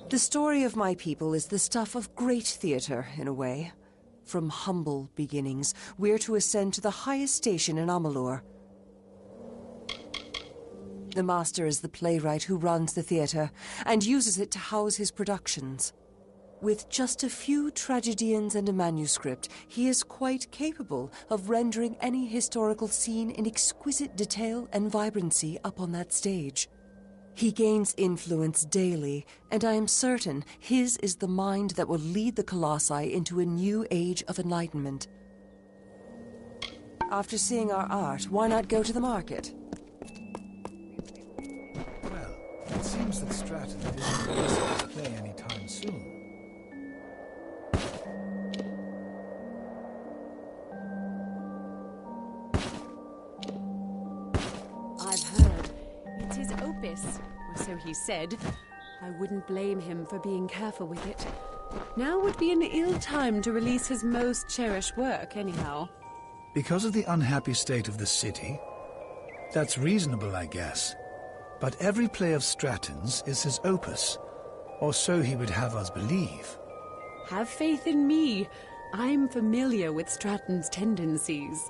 The story of my people is the stuff of great theater, in a way. From humble beginnings, we're to ascend to the highest station in Amalur. The master is the playwright who runs the theater, and uses it to house his productions. With just a few tragedians and a manuscript, he is quite capable of rendering any historical scene in exquisite detail and vibrancy up on that stage. He gains influence daily, and I am certain his is the mind that will lead the Colossi into a new age of enlightenment. After seeing our art, why not go to the market? Well, it seems that Stratton isn't releasing his play anytime soon. I've heard. It's his opus, or so he said. I wouldn't blame him for being careful with it. Now would be an ill time to release his most cherished work, anyhow. Because of the unhappy state of the city, That's reasonable, I guess. But every play of Stratton's is his opus, or so he would have us believe. Have faith in me. I'm familiar with Stratton's tendencies.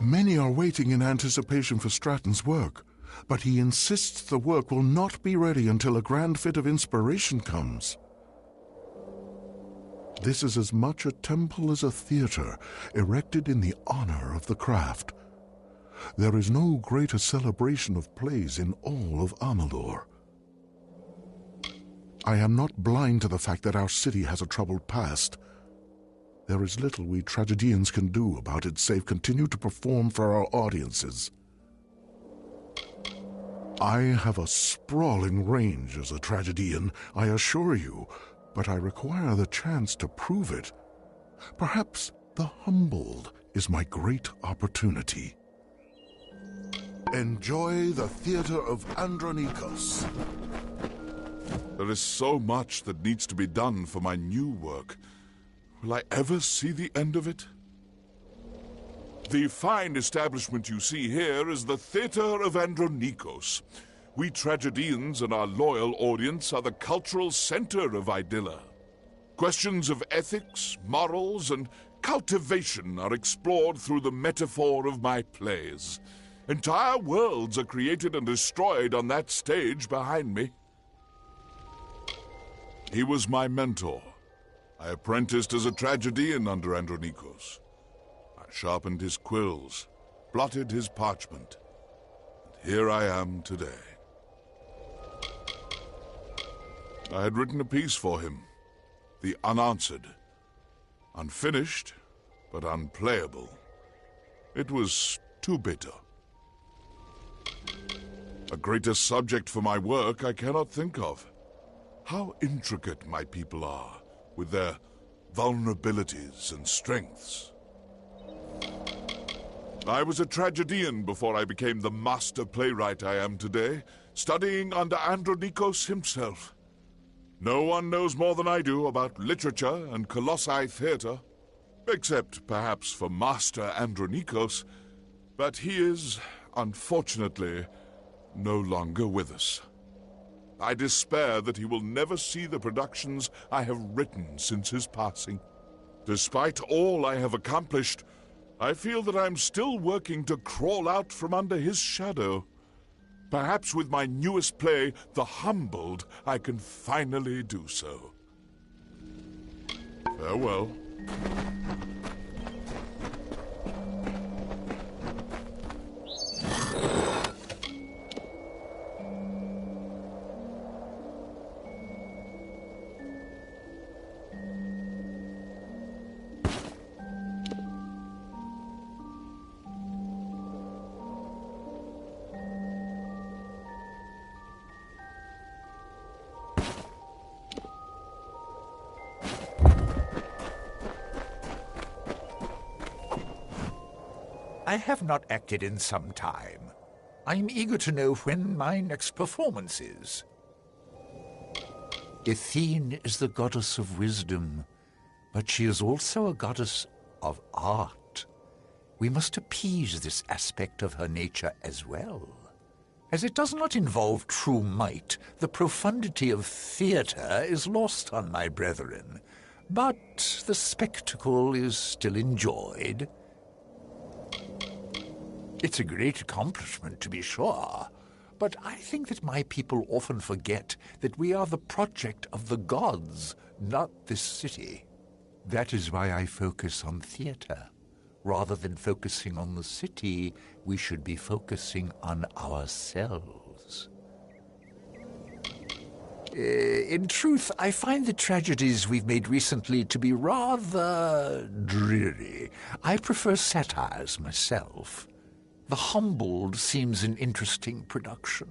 Many are waiting in anticipation for Stratton's work, but he insists the work will not be ready until a grand fit of inspiration comes. This is as much a temple as a theater, erected in the honor of the craft. There is no greater celebration of plays in all of Amalur. I am not blind to the fact that our city has a troubled past. There is little we tragedians can do about it save continue to perform for our audiences. I have a sprawling range as a tragedian, I assure you, but I require the chance to prove it. Perhaps the humbled is my great opportunity. Enjoy the theater of Andronikos. There is so much that needs to be done for my new work. Will I ever see the end of it? The fine establishment you see here is the Theater of Andronikos. We tragedians and our loyal audience are the cultural center of Idylla. Questions of ethics, morals, and cultivation are explored through the metaphor of my plays. Entire worlds are created and destroyed on that stage behind me. He was my mentor. I apprenticed as a tragedian under Andronikos. I sharpened his quills, blotted his parchment, and here I am today. I had written a piece for him, The Unanswered. Unfinished, but unplayable. It was too bitter. A greater subject for my work I cannot think of. How intricate my people are, with their vulnerabilities and strengths. I was a tragedian before I became the master playwright I am today, studying under Andronikos himself. No one knows more than I do about literature and Colossi theater, except perhaps for Master Andronikos, but he is, unfortunately, no longer with us. I despair that he will never see the productions I have written since his passing. Despite all I have accomplished, I feel that I'm still working to crawl out from under his shadow. Perhaps with my newest play, The Humbled, I can finally do so. Farewell. I have not acted in some time. I'm eager to know when my next performance is. Athene is the goddess of wisdom, but she is also a goddess of art. We must appease this aspect of her nature as well. As it does not involve true might, the profundity of theatre is lost on my brethren, but the spectacle is still enjoyed. It's a great accomplishment, to be sure, but I think that my people often forget that we are the project of the gods, not this city. That is why I focus on theater. Rather than focusing on the city, we should be focusing on ourselves. In truth, I find the tragedies we've made recently to be rather dreary. I prefer satires myself. The Humbled seems an interesting production.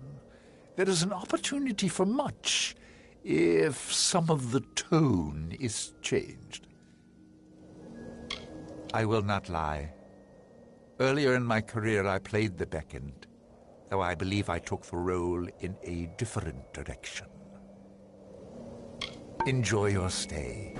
There is an opportunity for much if some of the tone is changed. I will not lie. Earlier in my career I played the Beckoned, though I believe I took the role in a different direction. Enjoy your stay.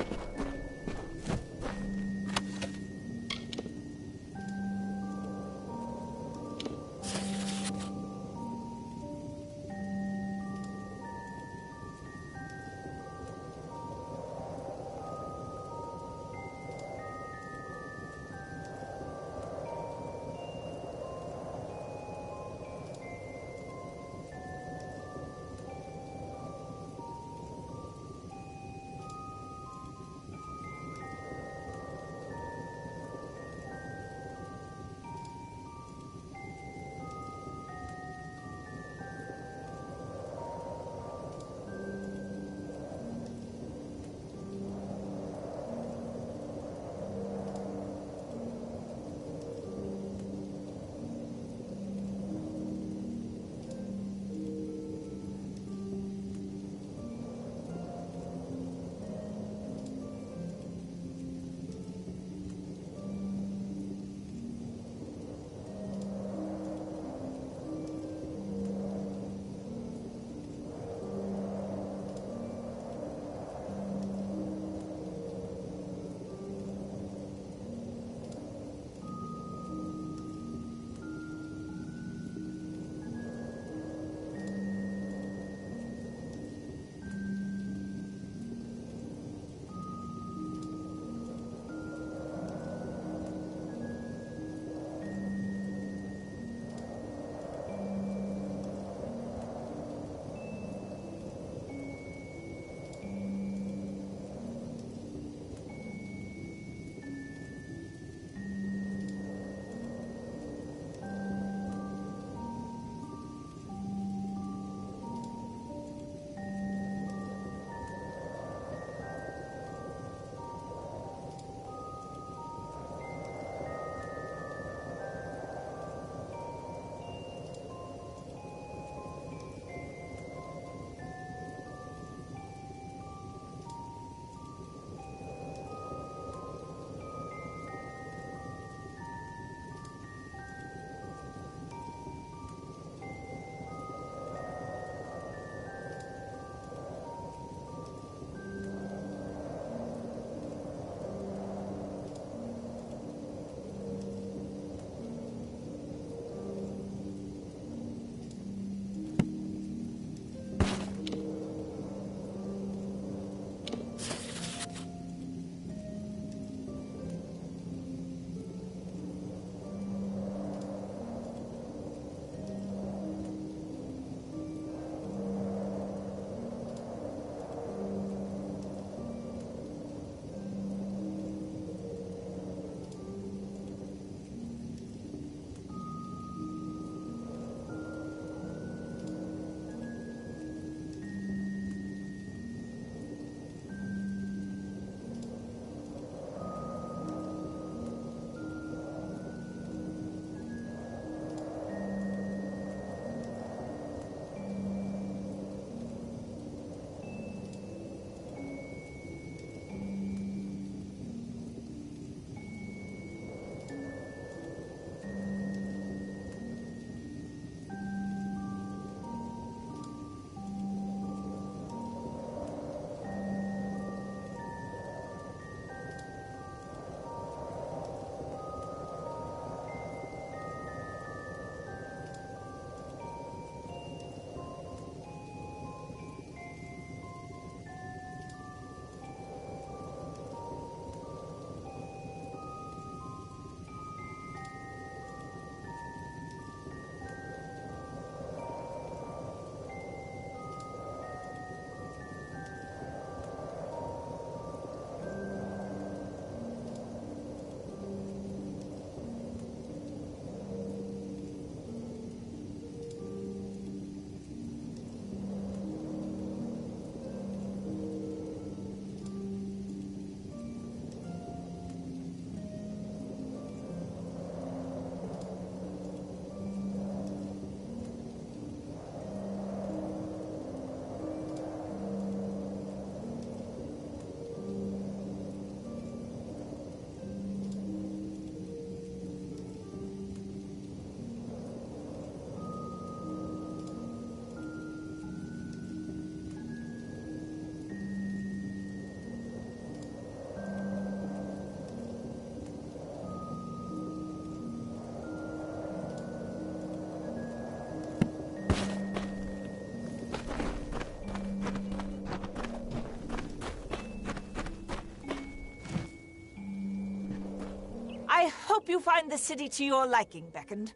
hope you find the city to your liking, Beckoned.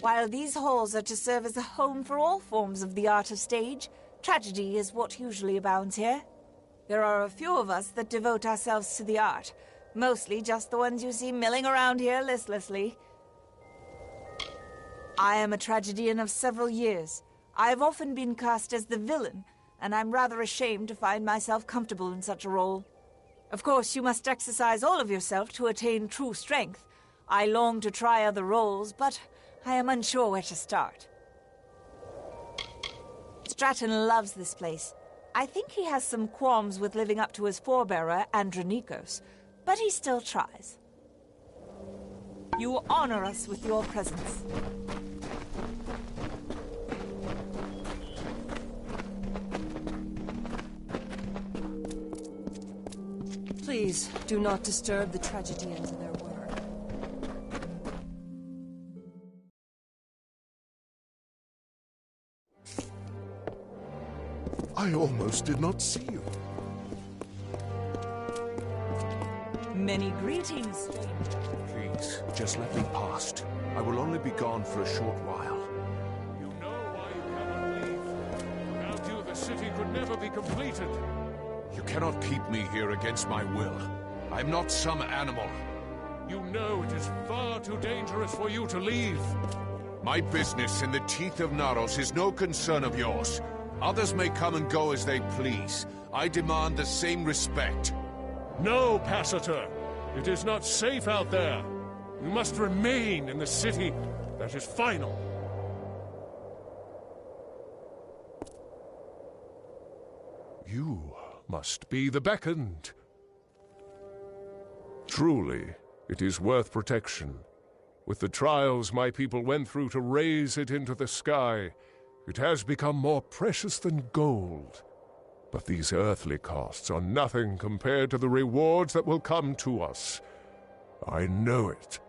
While these halls are to serve as a home for all forms of the art of stage, tragedy is what usually abounds here. There are a few of us that devote ourselves to the art, mostly just the ones you see milling around here listlessly. I am a tragedian of several years. I have often been cast as the villain, and I'm rather ashamed to find myself comfortable in such a role. Of course, you must exercise all of yourself to attain true strength. I long to try other roles, but I am unsure where to start. Stratton loves this place. I think he has some qualms with living up to his forebearer, Andronikos, but he still tries. You honor us with your presence. Please, do not disturb the tragedians in their work. I almost did not see you. Many greetings, stranger. Please, just let me past. I will only be gone for a short while. You know why you cannot leave. Without you, the city could never be completed. You cannot keep me here against my will. I am not some animal. You know it is far too dangerous for you to leave. My business in the teeth of Naros is no concern of yours. Others may come and go as they please. I demand the same respect. No, Passator. It is not safe out there. You must remain in the city. That is final. You must be the Beckoned. Truly, it is worth protection. With the trials my people went through to raise it into the sky, it has become more precious than gold. But these earthly costs are nothing compared to the rewards that will come to us. I know it.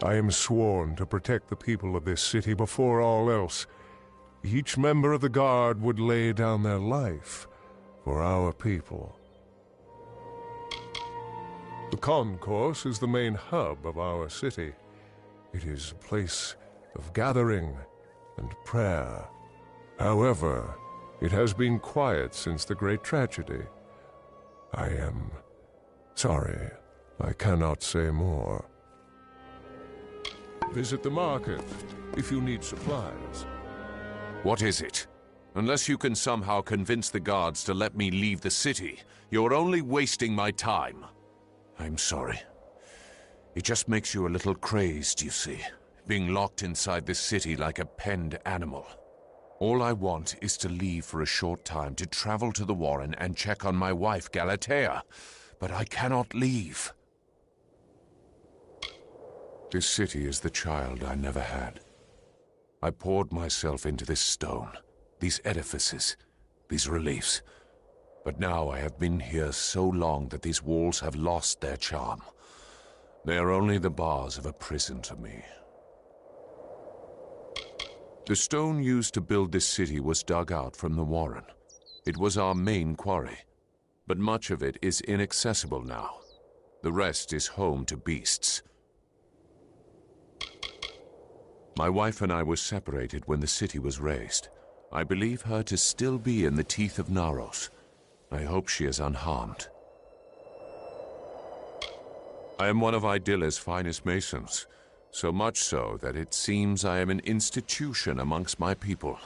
I am sworn to protect the people of this city before all else. Each member of the Guard would lay down their life for our people. The concourse is the main hub of our city. It is a place of gathering and prayer. However, it has been quiet since the great tragedy. I am sorry. I cannot say more. Visit the market if you need supplies. What is it? Unless you can somehow convince the guards to let me leave the city, you're only wasting my time. I'm sorry. It just makes you a little crazed, you see, being locked inside this city like a penned animal. All I want is to leave for a short time to travel to the Warren and check on my wife, Galatea. But I cannot leave. This city is the child I never had. I poured myself into this stone, these edifices, these reliefs. But now I have been here so long that these walls have lost their charm. They are only the bars of a prison to me. The stone used to build this city was dug out from the Warren. It was our main quarry, but much of it is inaccessible now. The rest is home to beasts. My wife and I were separated when the city was razed. I believe her to still be in the teeth of Naros. I hope she is unharmed. I am one of Idila's finest masons, so much so that it seems I am an institution amongst my people.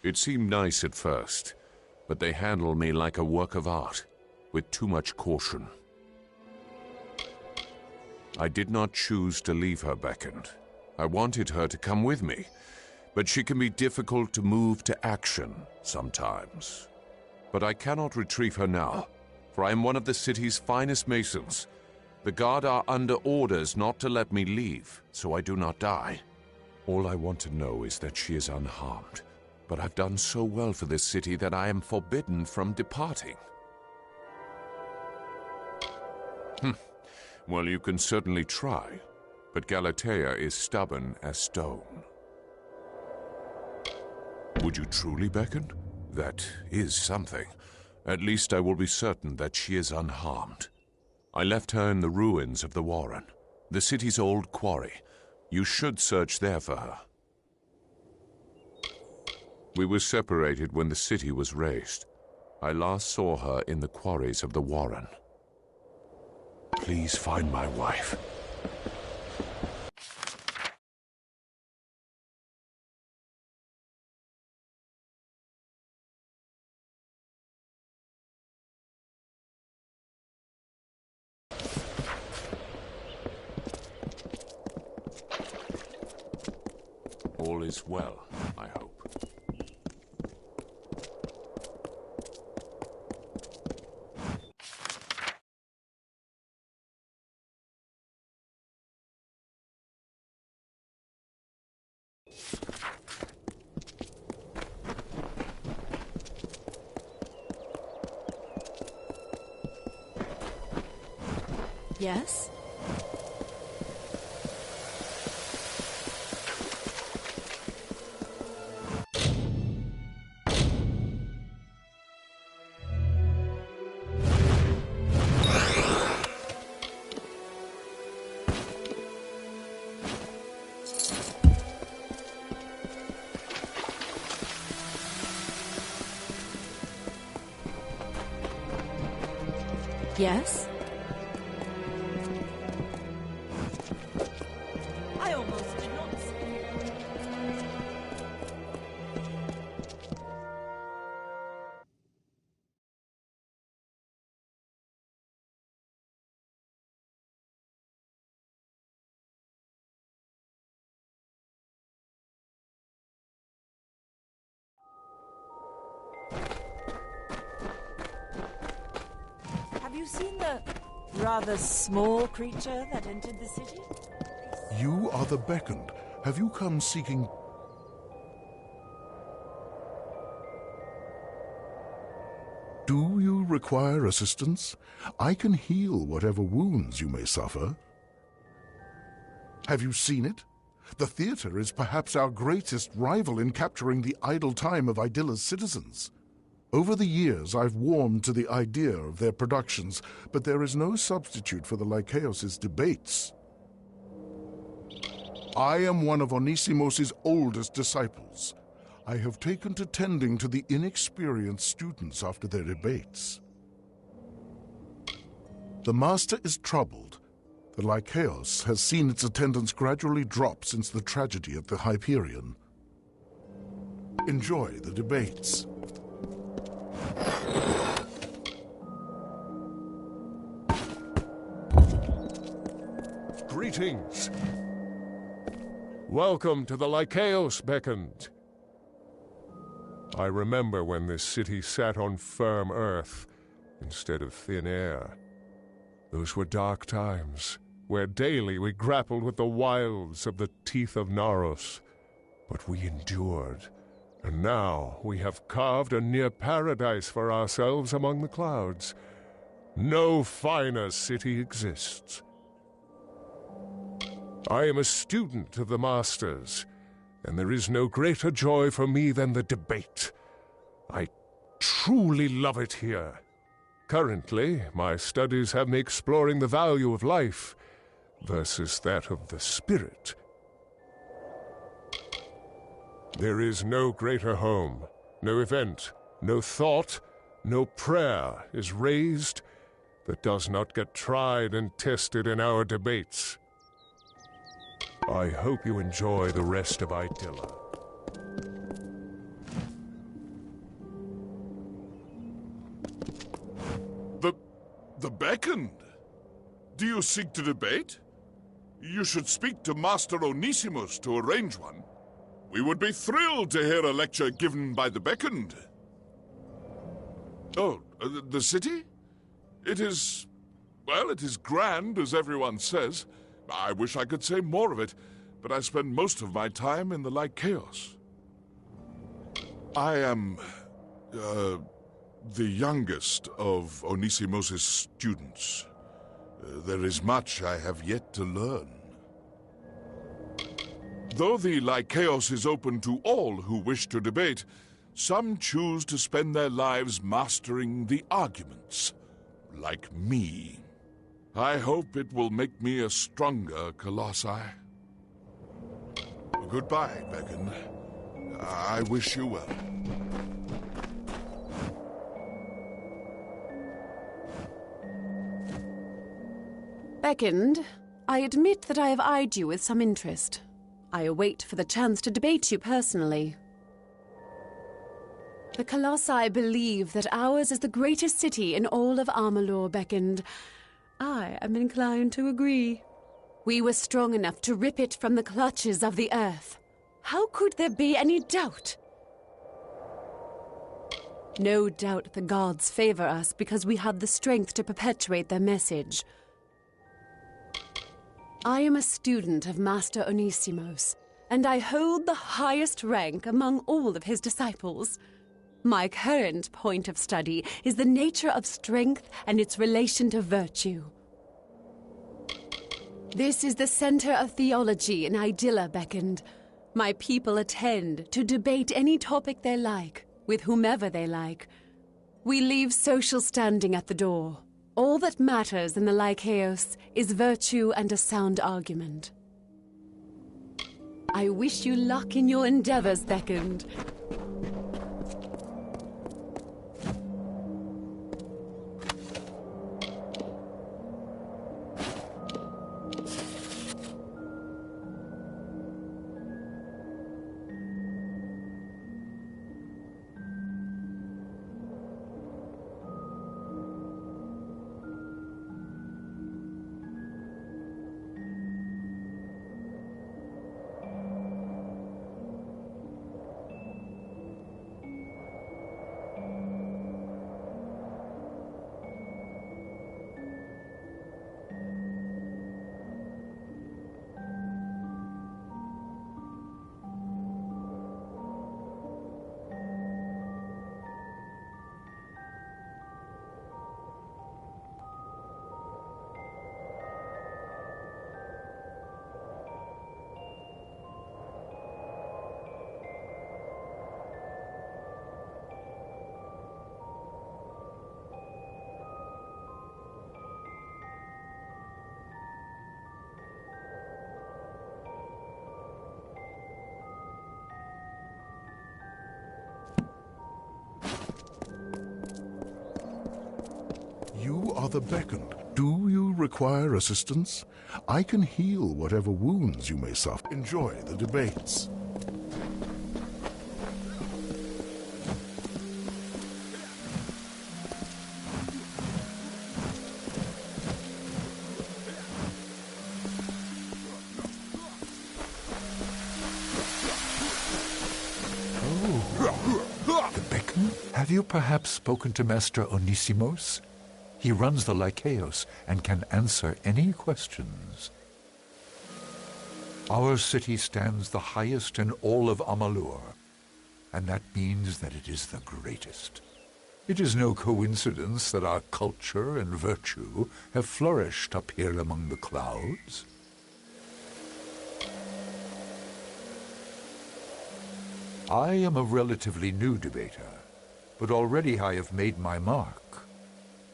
It seemed nice at first, but they handle me like a work of art, with too much caution. I did not choose to leave her beckoned. I wanted her to come with me, but she can be difficult to move to action sometimes. But I cannot retrieve her now, for I am one of the city's finest masons. The guard are under orders not to let me leave, so I do not die. All I want to know is that she is unharmed, but I've done so well for this city that I am forbidden from departing. Well, you can certainly try, but Galatea is stubborn as stone. Would you truly beckon? That is something. At least I will be certain that she is unharmed. I left her in the ruins of the Warren, the city's old quarry. You should search there for her. We were separated when the city was razed. I last saw her in the quarries of the Warren. Please find my wife. All is well, I hope. Yes? Yes? I almost did not see. Have you seen the rather small creature that entered the city? You are the beckoned. Have you come seeking... Do you require assistance? I can heal whatever wounds you may suffer. Have you seen it? The theater is perhaps our greatest rival in capturing the idle time of Idilla's citizens. Over the years, I've warmed to the idea of their productions, but there is no substitute for the Lycaeus' debates. I am one of Onisimos' oldest disciples. I have taken to tending to the inexperienced students after their debates. The master is troubled. The Lycaeus has seen its attendance gradually drop since the tragedy at the Hyperion. Enjoy the debates. Greetings. Welcome to the Lycaeus beckoned. I remember when this city sat on firm earth instead of thin air. Those were dark times, where daily we grappled with the wilds of the teeth of Naros. But we endured, and now we have carved a near paradise for ourselves among the clouds. No finer city exists. I am a student of the Masters, and there is no greater joy for me than the debate. I truly love it here. Currently, my studies have me exploring the value of life versus that of the spirit. There is no greater home, no event, no thought, no prayer is raised that does not get tried and tested in our debates. I hope you enjoy the rest of Idilla. The beckoned? Do you seek to debate? You should speak to Master Onisimos to arrange one. We would be thrilled to hear a lecture given by the beckoned. Oh, the city? It is... well, it is grand, as everyone says. I wish I could say more of it, but I spend most of my time in the Lycaeus. I am... the youngest of Onisimos' students. There is much I have yet to learn. Though the Lycaeus is open to all who wish to debate, some choose to spend their lives mastering the arguments, like me. I hope it will make me a stronger Colossi. Goodbye, Beacon. I wish you well. Beckoned, I admit that I have eyed you with some interest. I await for the chance to debate you personally. The Colossi believe that ours is the greatest city in all of Amalur, Beckoned. I am inclined to agree. We were strong enough to rip it from the clutches of the earth. How could there be any doubt? No doubt the gods favor us because we have the strength to perpetuate their message. I am a student of Master Onisimos, and I hold the highest rank among all of his disciples. My current point of study is the nature of strength and its relation to virtue. This is the center of theology in Idylla, Beckoned. My people attend to debate any topic they like, with whomever they like. We leave social standing at the door. All that matters in the Lycaeus is virtue and a sound argument. I wish you luck in your endeavors, Beckoned. You are the Beckoned. Do you require assistance? I can heal whatever wounds you may suffer. Enjoy the debates. The Beckoned? Have you perhaps spoken to Master Onisimos? He runs the Lycaeus and can answer any questions. Our city stands the highest in all of Amalur, and that means that it is the greatest. It is no coincidence that our culture and virtue have flourished up here among the clouds. I am a relatively new debater, but already I have made my mark.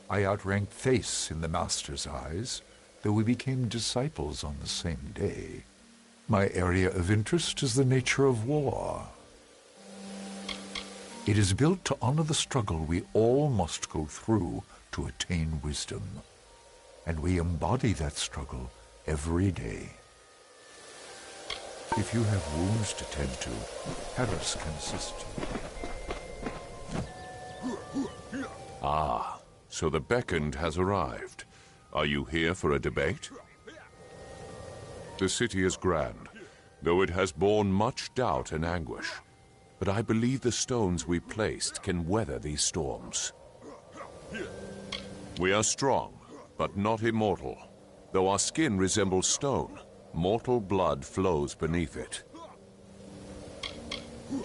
I outranked Thace in the Master's eyes, though we became disciples on the same day. My area of interest is the nature of war. It is built to honor the struggle we all must go through to attain wisdom, and we embody that struggle every day. If you have wounds to tend to, Harris can assist you. Ah. So the Beckoned has arrived. Are you here for a debate? The city is grand, though it has borne much doubt and anguish. But I believe the stones we placed can weather these storms. We are strong, but not immortal. Though our skin resembles stone, mortal blood flows beneath it.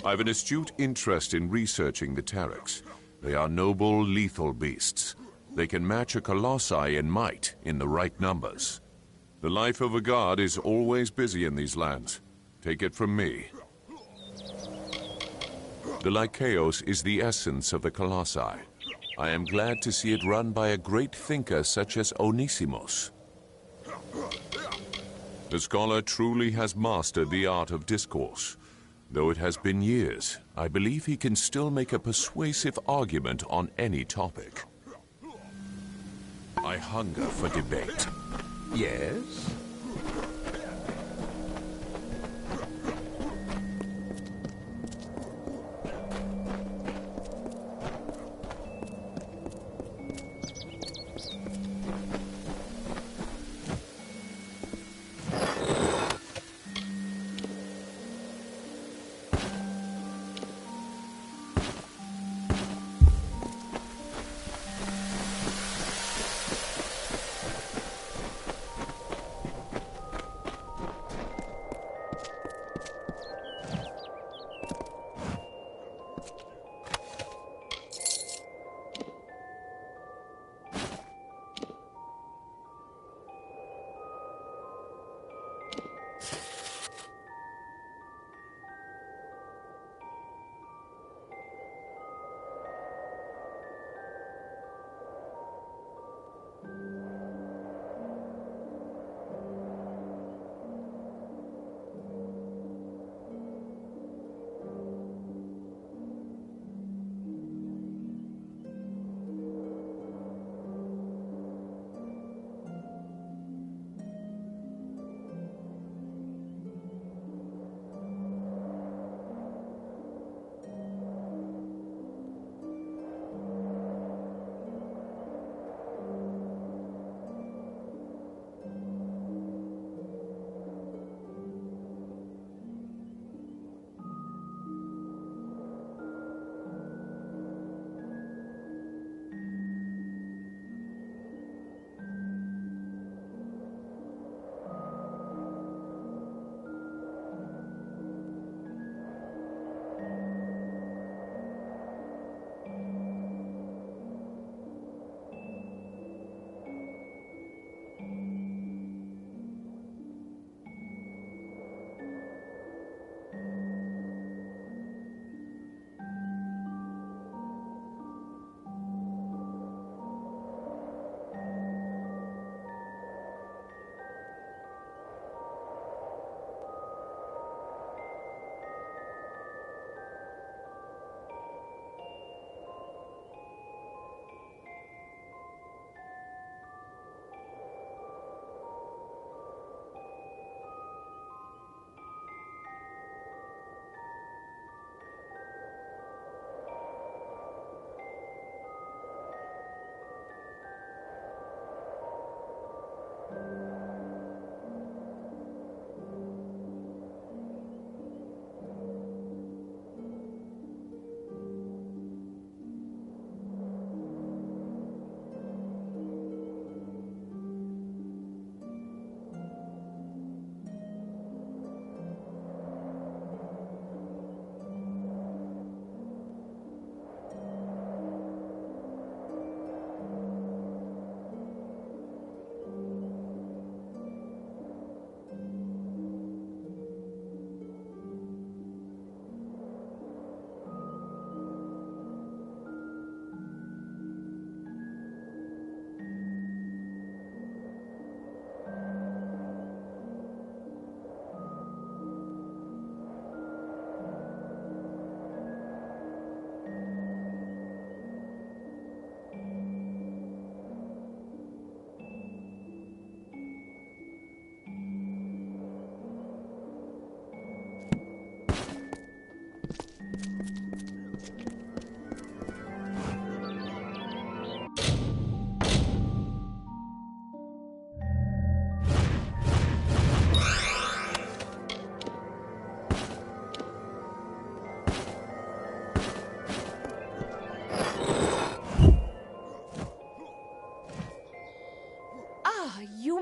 I've an astute interest in researching the Terex. They are noble, lethal beasts. They can match a colossi in might in the right numbers. The life of a god is always busy in these lands. Take it from me. The Lycaeus is the essence of the colossi. I am glad to see it run by a great thinker such as Onisimos. The scholar truly has mastered the art of discourse. Though it has been years, I believe he can still make a persuasive argument on any topic. I hunger for debate. Yes?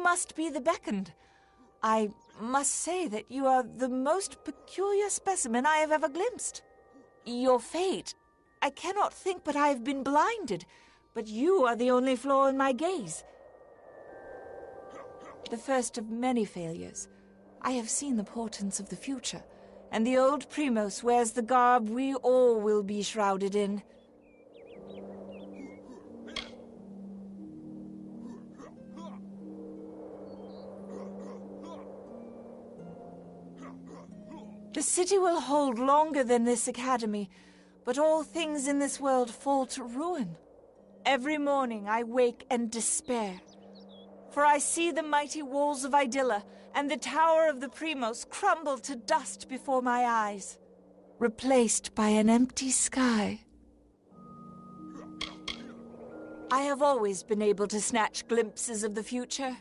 Must be the beckoned. I must say that you are the most peculiar specimen I have ever glimpsed. Your fate, I cannot think but I have been blinded, but you are the only flaw in my gaze. The first of many failures. I have seen the portents of the future, and the old Primos wears the garb we all will be shrouded in. city will hold longer than this academy, but all things in this world fall to ruin. Every morning I wake and despair, for I see the mighty walls of Idylla and the tower of the Primos crumble to dust before my eyes, replaced by an empty sky. I have always been able to snatch glimpses of the future,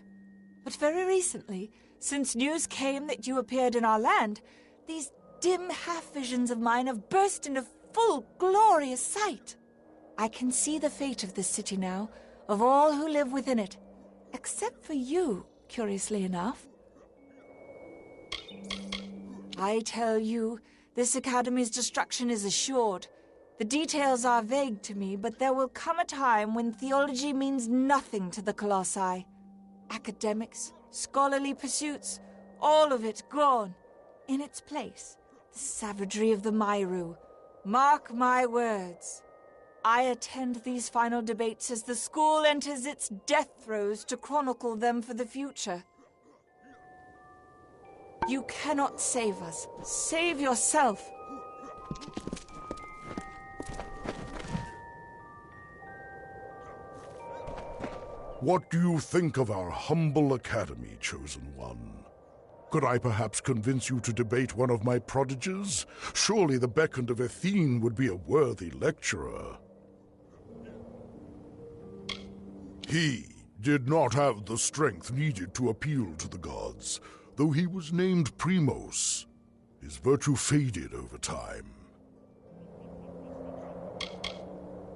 but very recently, since news came that you appeared in our land, these dim half-visions of mine have burst into full, glorious sight. I can see the fate of this city now, of all who live within it, except for you, curiously enough. I tell you, this academy's destruction is assured. The details are vague to me, but there will come a time when theology means nothing to the Colossi. Academics, scholarly pursuits, all of it gone. In its place, the savagery of the Myru. Mark my words. I attend these final debates as the school enters its death throes to chronicle them for the future. You cannot save us. Save yourself. What do you think of our humble academy, Chosen One? Could I perhaps convince you to debate one of my prodigies? Surely the Beckoned of Athene would be a worthy lecturer. He did not have the strength needed to appeal to the gods, though he was named Primos. His virtue faded over time.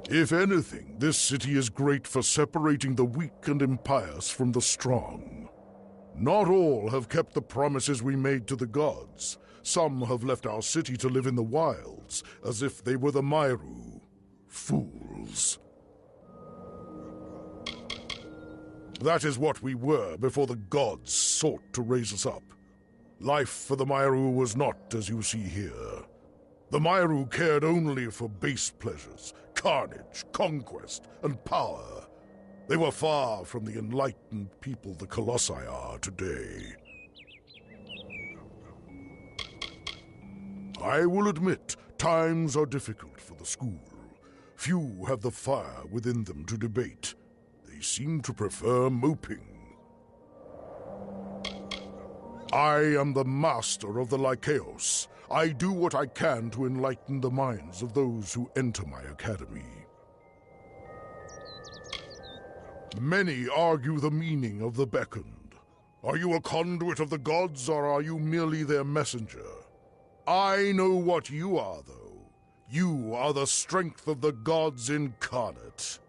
If anything, this city is great for separating the weak and impious from the strong. Not all have kept the promises we made to the gods. Some have left our city to live in the wilds, as if they were the Myru. Fools. That is what we were before the gods sought to raise us up. Life for the Myru was not as you see here. The Myru cared only for base pleasures, carnage, conquest, and power. They were far from the enlightened people the Colossi are today. I will admit, times are difficult for the school. Few have the fire within them to debate. They seem to prefer moping. I am the master of the Lycaeos. I do what I can to enlighten the minds of those who enter my academy. Many argue the meaning of the Beckoned. Are you a conduit of the gods, or are you merely their messenger? I know what you are, though. You are the strength of the gods incarnate.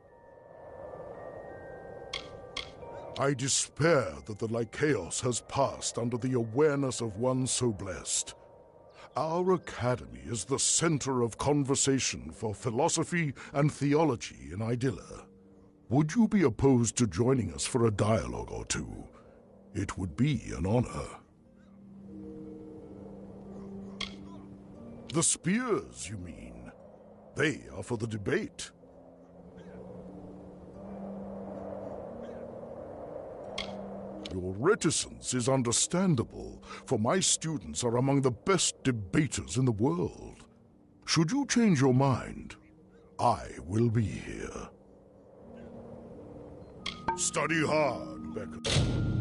I despair that the Lycaeos has passed under the awareness of one so blessed. Our academy is the center of conversation for philosophy and theology in Idylla. Would you be opposed to joining us for a dialogue or two? It would be an honor. The spears, you mean? They are for the debate. Your reticence is understandable, for my students are among the best debaters in the world. Should you change your mind, I will be here. Study hard, Becca.